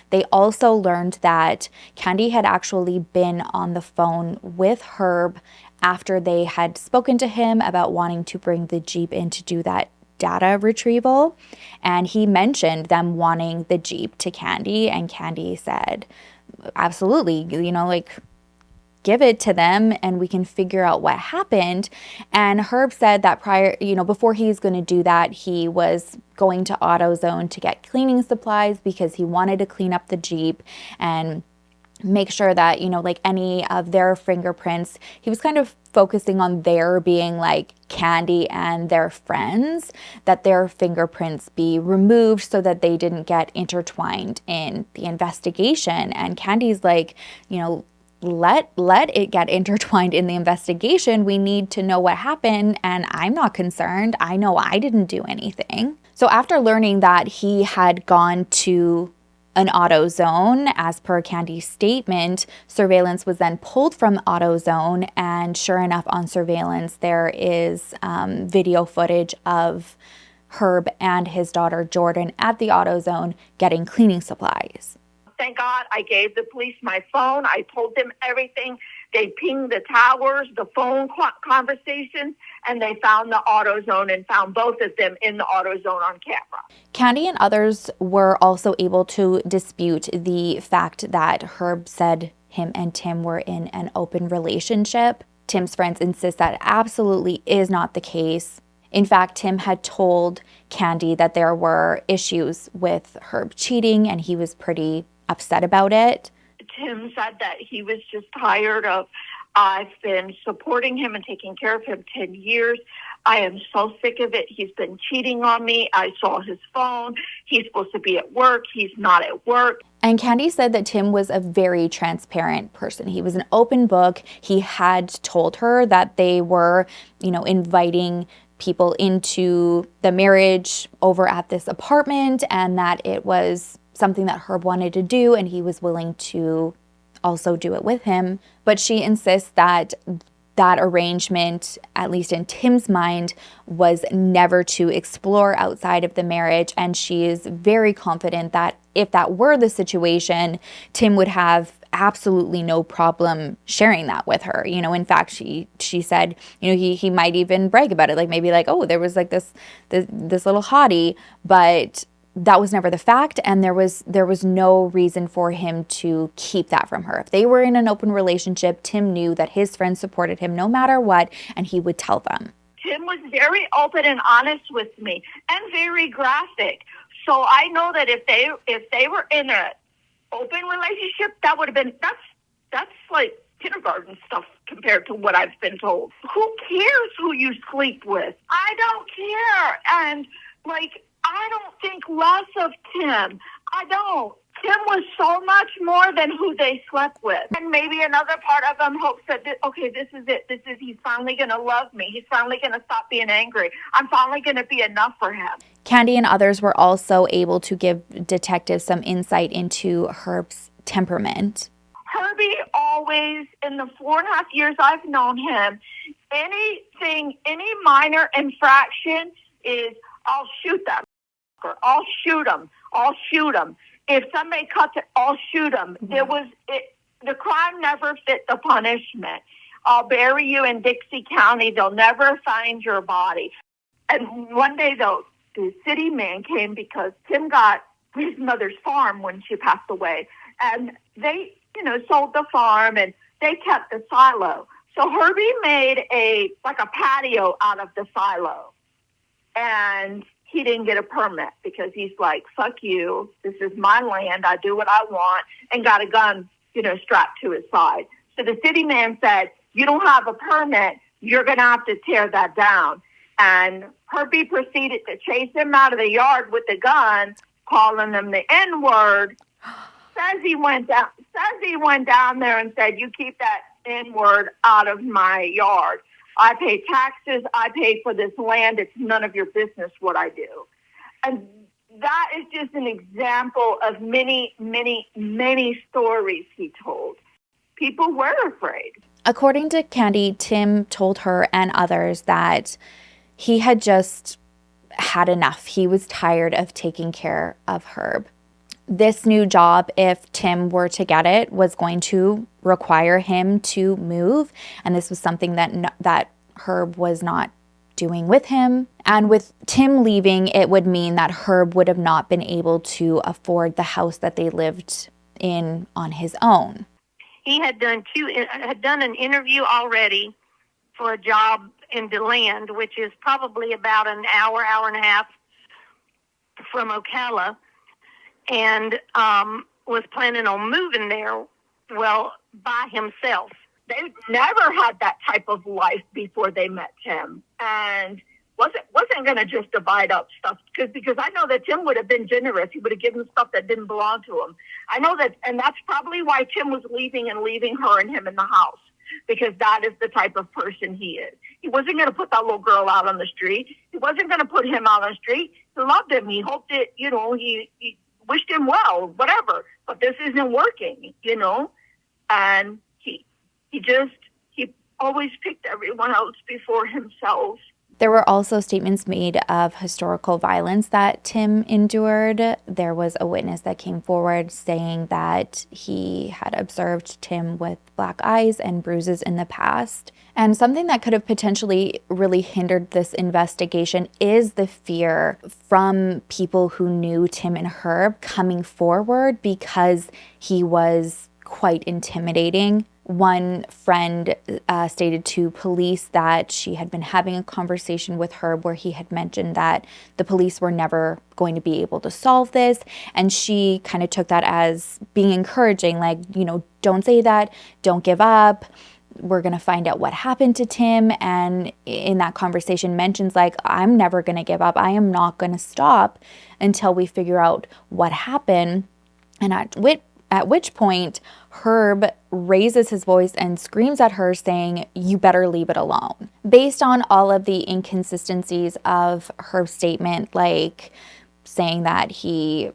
They also learned that Candy had actually been on the phone with Herb after they had spoken to him about wanting to bring the Jeep in to do that data retrieval. And he mentioned them wanting the Jeep to Candy, and Candy said, absolutely, give it to them and we can figure out what happened. And Herb said that before he's going to do that, he was going to AutoZone to get cleaning supplies because he wanted to clean up the Jeep and make sure that, any of their fingerprints, he was kind of focusing on their being like Candy and their friends, that their fingerprints be removed so that they didn't get intertwined in the investigation. And Candy's like, let it get intertwined in the investigation. We need to know what happened, and I'm not concerned. I know I didn't do anything. So after learning that he had gone to an AutoZone, as per Candy's statement, surveillance was then pulled from AutoZone, and sure enough, on surveillance, there is video footage of Herb and his daughter Jordan at the AutoZone getting cleaning supplies. Thank God I gave the police my phone. I told them everything. They pinged the towers, the phone conversations, and they found the AutoZone and found both of them in the AutoZone on camera. Candy and others were also able to dispute the fact that Herb said him and Tim were in an open relationship. Tim's friends insist that absolutely is not the case. In fact, Tim had told Candy that there were issues with Herb cheating, and he was pretty upset about it. Tim said that he was just tired of, I've been supporting him and taking care of him 10 years. I am so sick of it. He's been cheating on me. I saw his phone. He's supposed to be at work. He's not at work. And Candy said that Tim was a very transparent person. He was an open book. He had told her that they were, inviting people into the marriage over at this apartment, and that it was something that Herb wanted to do, and he was willing to also do it with him. But she insists that that arrangement, at least in Tim's mind, was never to explore outside of the marriage, and she is very confident that if that were the situation, Tim would have absolutely no problem sharing that with her. In fact, she said, he might even brag about it, like maybe like, oh, there was like this little hottie, but that was never the fact, and there was no reason for him to keep that from her. If they were in an open relationship, Tim knew that his friends supported him no matter what, and he would tell them. Tim was very open and honest with me, and very graphic. So I know that if they were in an open relationship, that would have been that's like kindergarten stuff compared to what I've been told. Who cares who you sleep with? I don't care. And, like, I don't think less of Tim. I don't. Tim was so much more than who they slept with. And maybe another part of him hopes that, okay, this is it. He's finally going to love me. He's finally going to stop being angry. I'm finally going to be enough for him. Candy and others were also able to give detectives some insight into Herb's temperament. Herbie always, in the 4.5 years I've known him, any minor infraction is, I'll shoot them. I'll shoot them. If somebody cuts it, I'll shoot them. The crime never fit the punishment. I'll bury you in Dixie County. They'll never find your body. And one day, though, the city man came because Tim got his mother's farm when she passed away. And they, sold the farm and they kept the silo. So Herbie made a patio out of the silo. And he didn't get a permit because he's like, fuck you. This is my land. I do what I want, and got a gun, strapped to his side. So the city man said, you don't have a permit. You're going to have to tear that down. And Herbie proceeded to chase him out of the yard with the gun, calling him the N-word. Says he went down there and said, you keep that N-word out of my yard. I pay taxes. I pay for this land. It's none of your business what I do. And that is just an example of many, many, many stories he told. People were afraid. According to Candy, Tim told her and others that he had just had enough. He was tired of taking care of Herb. This new job, if Tim were to get it, was going to require him to move. And this was something that Herb was not doing with him. And with Tim leaving, it would mean that Herb would have not been able to afford the house that they lived in on his own. He had done an interview already for a job in DeLand, which is probably about an hour and a half from Ocala, and was planning on moving there, by himself. They never had that type of life before they met Tim, and wasn't going to just divide up stuff because I know that Tim would have been generous. He would have given stuff that didn't belong to him. I know that, and that's probably why Tim was leaving her and him in the house, because that is the type of person he is. He wasn't going to put that little girl out on the street. He wasn't going to put him out on the street. He loved him. He hoped it, he wished him well, whatever. But this isn't working, and he always picked everyone else before himself. There were also statements made of historical violence that Tim endured. There was a witness that came forward saying that he had observed Tim with black eyes and bruises in the past. And something that could have potentially really hindered this investigation is the fear from people who knew Tim and Herb coming forward because he was quite intimidating. One friend stated to police that she had been having a conversation with Herb where he had mentioned that the police were never going to be able to solve this. And she kind of took that as being encouraging, like, don't say that, don't give up. We're going to find out what happened to Tim. And in that conversation mentions like, I'm never going to give up. I am not going to stop until we figure out what happened. And at which point, Herb raises his voice and screams at her saying, you better leave it alone. Based on all of the inconsistencies of Herb's statement, like saying that he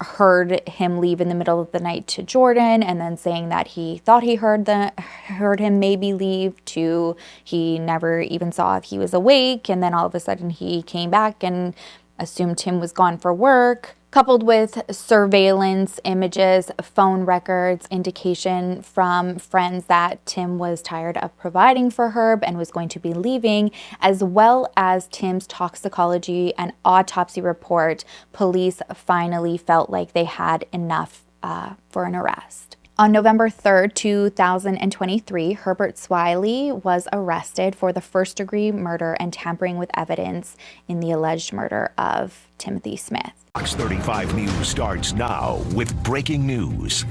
heard him leave in the middle of the night to Jordan, and then saying that he thought he heard him maybe leave, to he never even saw if he was awake, and then all of a sudden he came back and assumed Tim was gone for work, coupled with surveillance images, phone records, indication from friends that Tim was tired of providing for Herb and was going to be leaving, as well as Tim's toxicology and autopsy report, police finally felt like they had enough for an arrest. On November 3rd, 2023, Herbert Swiley was arrested for the first-degree murder and tampering with evidence in the alleged murder of Timothy Smith. Fox 35 News starts now with breaking news.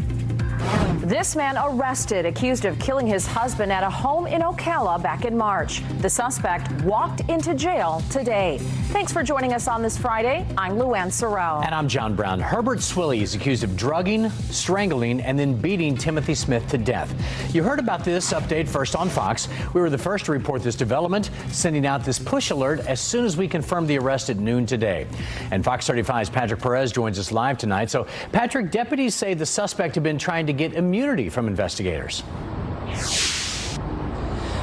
This man arrested, accused of killing his husband at a home in Ocala back in March. The suspect walked into jail today. Thanks for joining us on this Friday. I'm Luann Sorrell. And I'm John Brown. Herbert Swilley is accused of drugging, strangling, and then beating Timothy Smith to death. You heard about this update first on Fox. We were the first to report this development, sending out this push alert as soon as we confirmed the arrest at noon today. And Fox 35's Patrick Perez joins us live tonight. So, Patrick, deputies say the suspect had been trying to get immunity from investigators.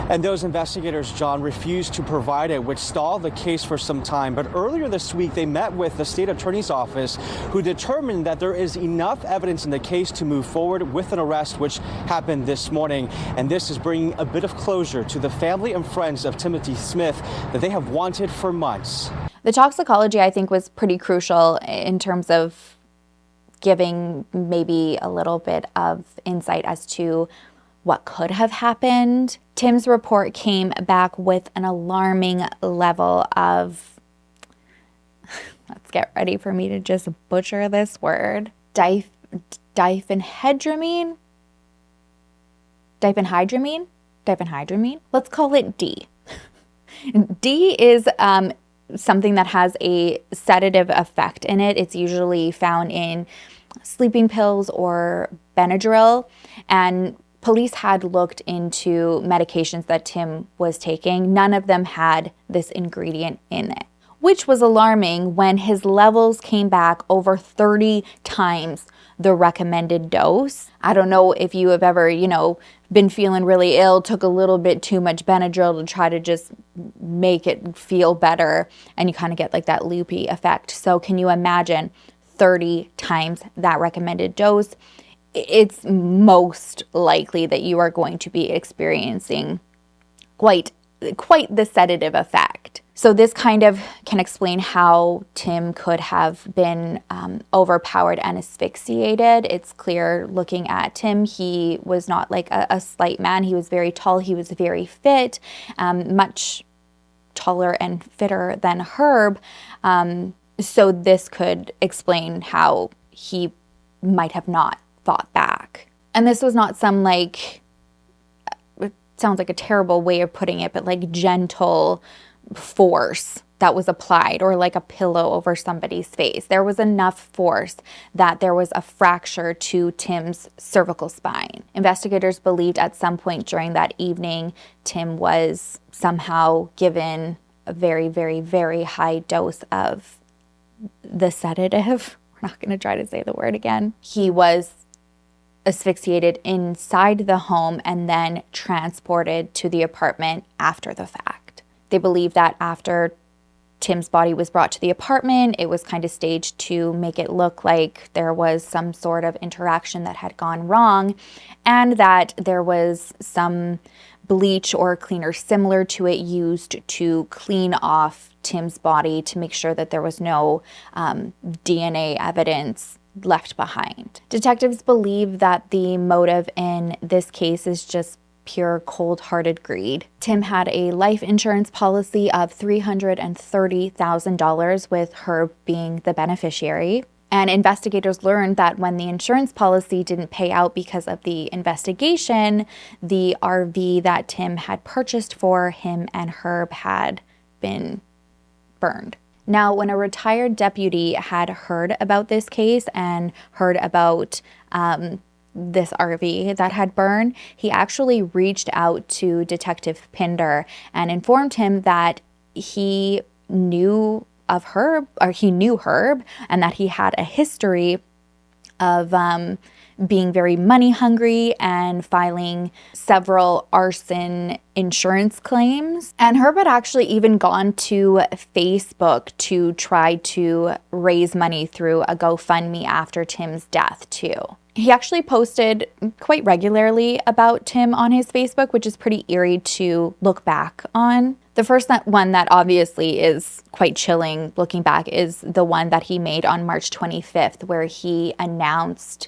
And those investigators, John, refused to provide it, which stalled the case for some time. But earlier this week, they met with the state attorney's office, who determined that there is enough evidence in the case to move forward with an arrest, which happened this morning. And this is bringing a bit of closure to the family and friends of Timothy Smith that they have wanted for months. The toxicology, I think, was pretty crucial in terms of giving maybe a little bit of insight as to what could have happened. Tim's report came back with an alarming level of, let's get ready for me to just butcher this word, diphenhydramine? Let's call it D. D is something that has a sedative effect in it. It's usually found in sleeping pills or Benadryl, and police had looked into medications that Tim was taking. None of them had this ingredient in it, which was alarming when his levels came back over 30 times the recommended dose. I don't know if you have ever, been feeling really ill, took a little bit too much Benadryl to try to just make it feel better, and you kind of get like that loopy effect. So can you imagine 30 times that recommended dose? It's most likely that you are going to be experiencing quite the sedative effect. So this kind of can explain how Tim could have been overpowered and asphyxiated. It's clear looking at Tim, he was not like a slight man. He was very tall. He was very fit, much taller and fitter than Herb. So this could explain how he might have not fought back. And this was not some it sounds like a terrible way of putting it, but like gentle force that was applied, or like a pillow over somebody's face. There was enough force that there was a fracture to Tim's cervical spine. Investigators believed at some point during that evening, Tim was somehow given a very, very, very high dose of the sedative. We're not going to try to say the word again. He was asphyxiated inside the home and then transported to the apartment after the fact. They believe that after Tim's body was brought to the apartment, it was kind of staged to make it look like there was some sort of interaction that had gone wrong, and that there was some bleach or cleaner similar to it used to clean off Tim's body to make sure that there was no DNA evidence left behind. Detectives believe that the motive in this case is just pure cold-hearted greed. Tim had a life insurance policy of $330,000, with Herb being the beneficiary. And investigators learned that when the insurance policy didn't pay out because of the investigation, the RV that Tim had purchased for him and Herb had been burned. Now, when a retired deputy had heard about this case and heard about this RV that had burned, he actually reached out to Detective Pinder and informed him that he knew of Herb, or he knew Herb, and that he had a history of being very money hungry and filing several arson insurance claims. And Herb had actually even gone to Facebook to try to raise money through a GoFundMe after Tim's death too. He actually posted quite regularly about Tim on his Facebook, which is pretty eerie to look back on. The first one that obviously is quite chilling looking back is the one that he made on March 25th, where he announced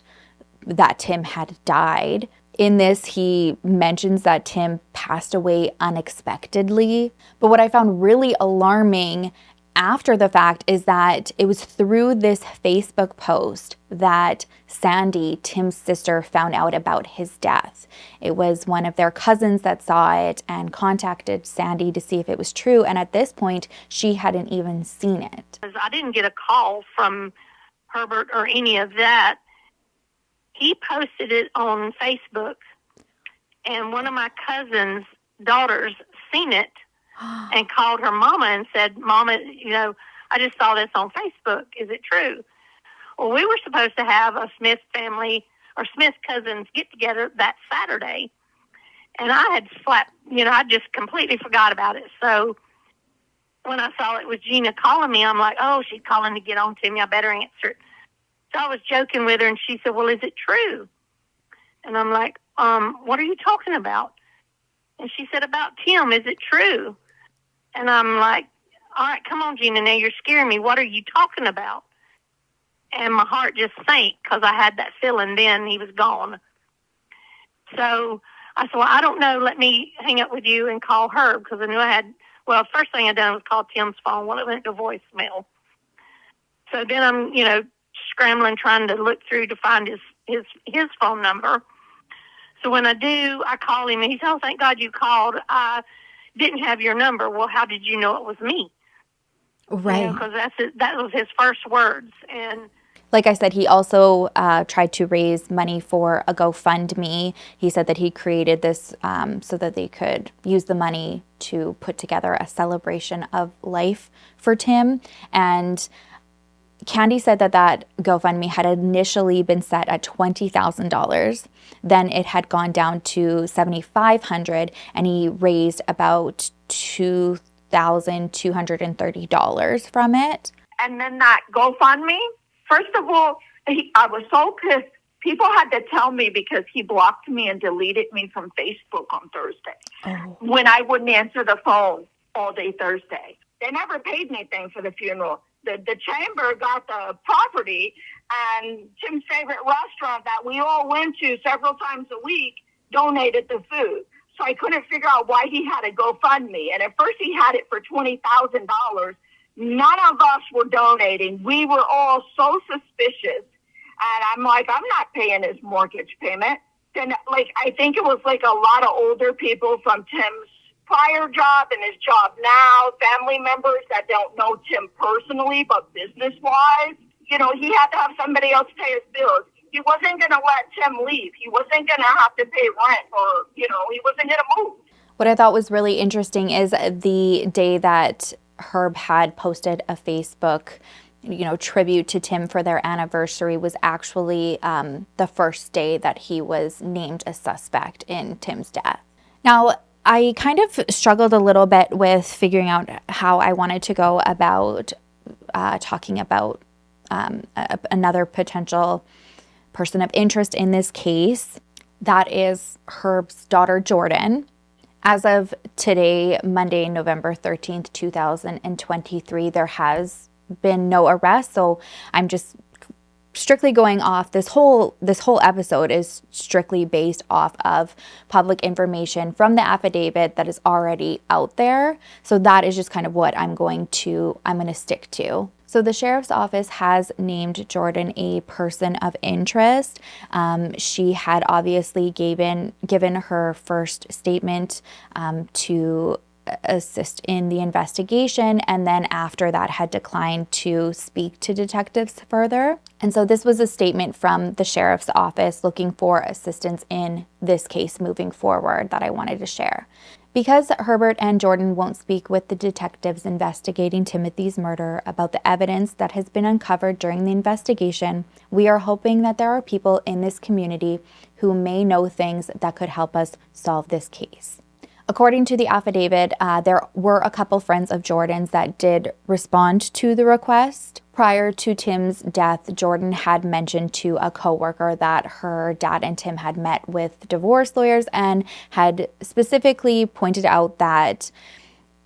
that Tim had died. In this, he mentions that Tim passed away unexpectedly. But what I found really alarming after the fact is that it was through this Facebook post that Sandy, Tim's sister, found out about his death. It was one of their cousins that saw it and contacted Sandy to see if it was true. And at this point, she hadn't even seen it. I didn't get a call from Herbert or any of that. He posted it on Facebook, and one of my cousin's daughters seen it and called her mama and said, Mama, I just saw this on Facebook. Is it true? Well, we were supposed to have a Smith family or Smith cousins get together that Saturday. And I had I just completely forgot about it. So when I saw it was Gina calling me, I'm like, oh, she's calling to get on to me. I better answer it. So I was joking with her, and she said, well, is it true? And I'm like, what are you talking about? And she said, about Tim. Is it true? And I'm like, all right, come on, Gina, now you're scaring me. What are you talking about? And my heart just sank because I had that feeling then he was gone. So I said, well, I don't know. Let me hang up with you and call her because I knew first thing I done was call Tim's phone. Well, it went to voicemail. So then I'm, scrambling, trying to look through to find his phone number. So when I do, I call him and he said, oh, thank God you called. I didn't have your number. Well, how did you know it was me? Right. Because that was his first words. And like I said, he also tried to raise money for a GoFundMe. He said that he created this so that they could use the money to put together a celebration of life for Tim. And Candy said that GoFundMe had initially been set at $20,000. Then it had gone down to $7,500, and he raised about $2,230 from it. And then that GoFundMe, first of all, I was so pissed. People had to tell me because he blocked me and deleted me from Facebook on Thursday when I wouldn't answer the phone all day Thursday. They never paid anything for the funeral. The chamber got the property, and Tim's favorite restaurant that we all went to several times a week donated the food. So I couldn't figure out why he had a GoFundMe. And at first he had it for $20,000. None of us were donating. We were all so suspicious. And I'm like, I'm not paying his mortgage payment. Then, I think it was a lot of older people from Tim's prior job and his job now, family members that don't know Tim personally, but business-wise. He had to have somebody else pay his bills. He wasn't going to let Tim leave. He wasn't going to have to pay rent or, he wasn't going to move. What I thought was really interesting is the day that Herb had posted a Facebook, tribute to Tim for their anniversary was actually the first day that he was named a suspect in Tim's death. Now, I kind of struggled a little bit with figuring out how I wanted to go about talking about another potential person of interest in this case. That is Herb's daughter, Jordan. As of today, Monday, November 13th, 2023, there has been no arrest. So I'm just strictly going off, this whole episode is strictly based off of public information from the affidavit that is already out there. So that is just kind of what I'm going to stick to. So the sheriff's office has named Jordan a person of interest. She had obviously given her first statement to assist in the investigation, and then after that had declined to speak to detectives further. And so this was a statement from the sheriff's office looking for assistance in this case moving forward that I wanted to share. Because Herbert and Jordan won't speak with the detectives investigating Timothy's murder about the evidence that has been uncovered during the investigation, we are hoping that there are people in this community who may know things that could help us solve this case. According to the affidavit, there were a couple friends of Jordan's that did respond to the request. Prior to Tim's death, Jordan had mentioned to a coworker that her dad and Tim had met with divorce lawyers and had specifically pointed out that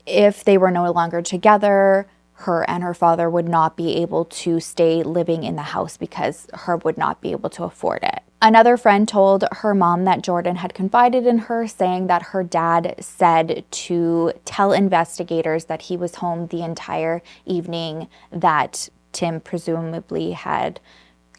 if they were no longer together, her and her father would not be able to stay living in the house because Herb would not be able to afford it. Another friend told her mom that Jordan had confided in her, saying that her dad said to tell investigators that he was home the entire evening, that Tim presumably had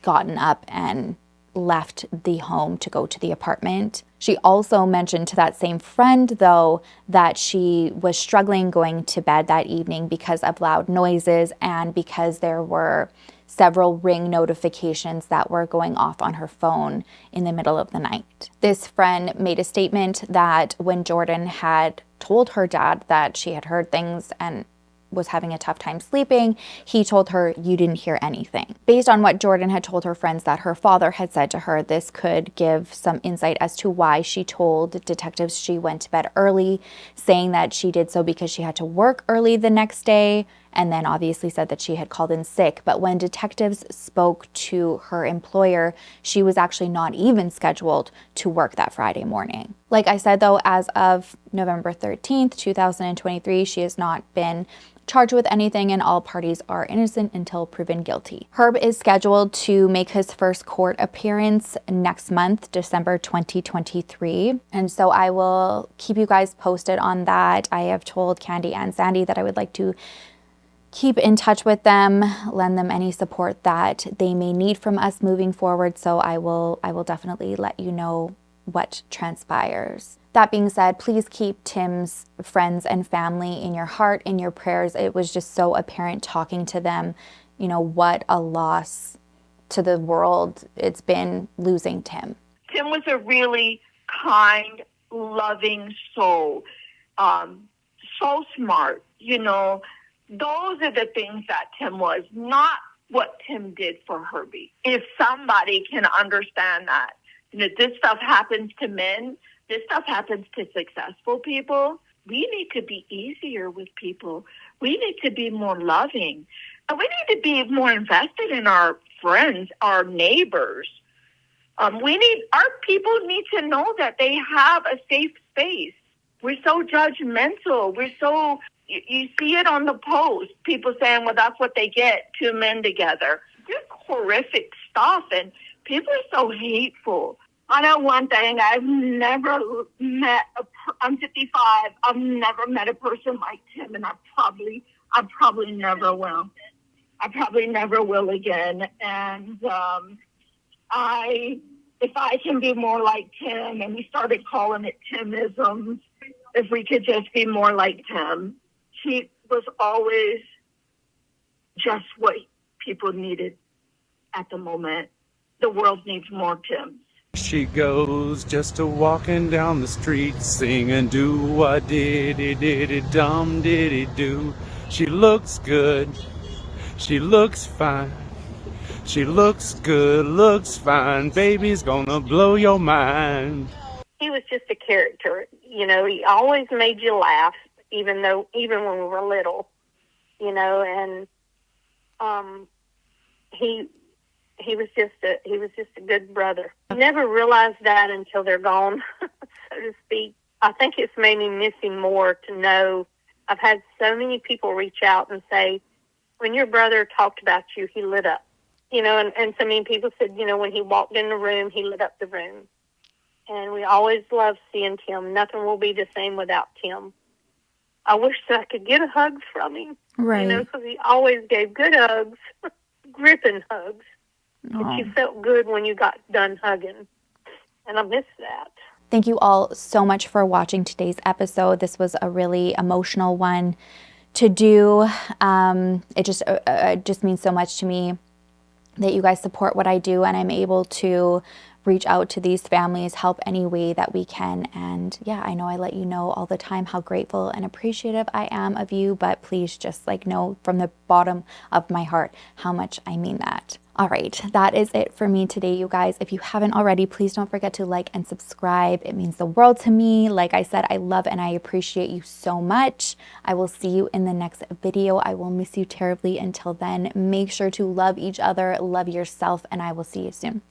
gotten up and left the home to go to the apartment. She also mentioned to that same friend, though, that she was struggling going to bed that evening because of loud noises and because there were several ring notifications that were going off on her phone in the middle of the night. This friend made a statement that when Jordan had told her dad that she had heard things and was having a tough time sleeping, he told her, "You didn't hear anything." Based on what Jordan had told her friends that her father had said to her, this could give some insight as to why she told detectives she went to bed early, saying that she did so because she had to work early the next day, and then obviously said that she had called in sick. But when detectives spoke to her employer, she was actually not even scheduled to work that Friday morning. Like I said, though, as of November 13th, 2023, she has not been charged with anything, and all parties are innocent until proven guilty. Herb is scheduled to make his first court appearance next month, December 2023. And so I will keep you guys posted on that. I have told Candy and Sandy that I would like to keep in touch with them, lend them any support that they may need from us moving forward. So I will definitely let you know what transpires. That being said, please keep Tim's friends and family in your heart, in your prayers. It was just so apparent talking to them, you know, what a loss to the world it's been losing Tim. Tim was a really kind, loving soul, so smart. You know, those are the things that Tim was, not what Tim did for Herbie. If somebody can understand that, you know, this stuff happens to men, this stuff happens to successful people. We need to be easier with people. We need to be more loving. And we need to be more invested in our friends, our neighbors. Our people need to know that they have a safe space. We're so judgmental. You see it on the post. People saying, well, that's what they get, two men together. Just horrific stuff. And people are so hateful. I know one thing, I'm 55, I've never met a person like Tim, and I probably never will. I probably never will again. And if I can be more like Tim, and we started calling it Timisms, if we could just be more like Tim. He was always just what people needed at the moment. The world needs more Tims. She goes just a walking down the street, singing do-a-diddy-diddy-dum-diddy-do. She looks good, she looks fine, she looks good, looks fine, baby's gonna blow your mind. He was just a character. You know, he always made you laugh, even when we were little, you know, and he was just a good brother. I never realized that until they're gone, so to speak. I think it's made me miss him more to know. I've had so many people reach out and say, when your brother talked about you, he lit up. You know, and so many people said, you know, when he walked in the room, he lit up the room. And we always love seeing Tim. Nothing will be the same without Tim. I wish that I could get a hug from him. Right. You know, because he always gave good hugs, gripping hugs. Aww. You felt good when you got done hugging. And I miss that. Thank you all so much for watching today's episode. This was a really emotional one to do. It just means so much to me that you guys support what I do, and I'm able to reach out to these families, help any way that we can. And yeah, I know I let you know all the time how grateful and appreciative I am of you, but please just know from the bottom of my heart how much I mean that. All right, that is it for me today, you guys. If you haven't already, please don't forget to like and subscribe. It means the world to me. Like I said, I love and I appreciate you so much. I will see you in the next video. I will miss you terribly. Until then, make sure to love each other, love yourself, and I will see you soon.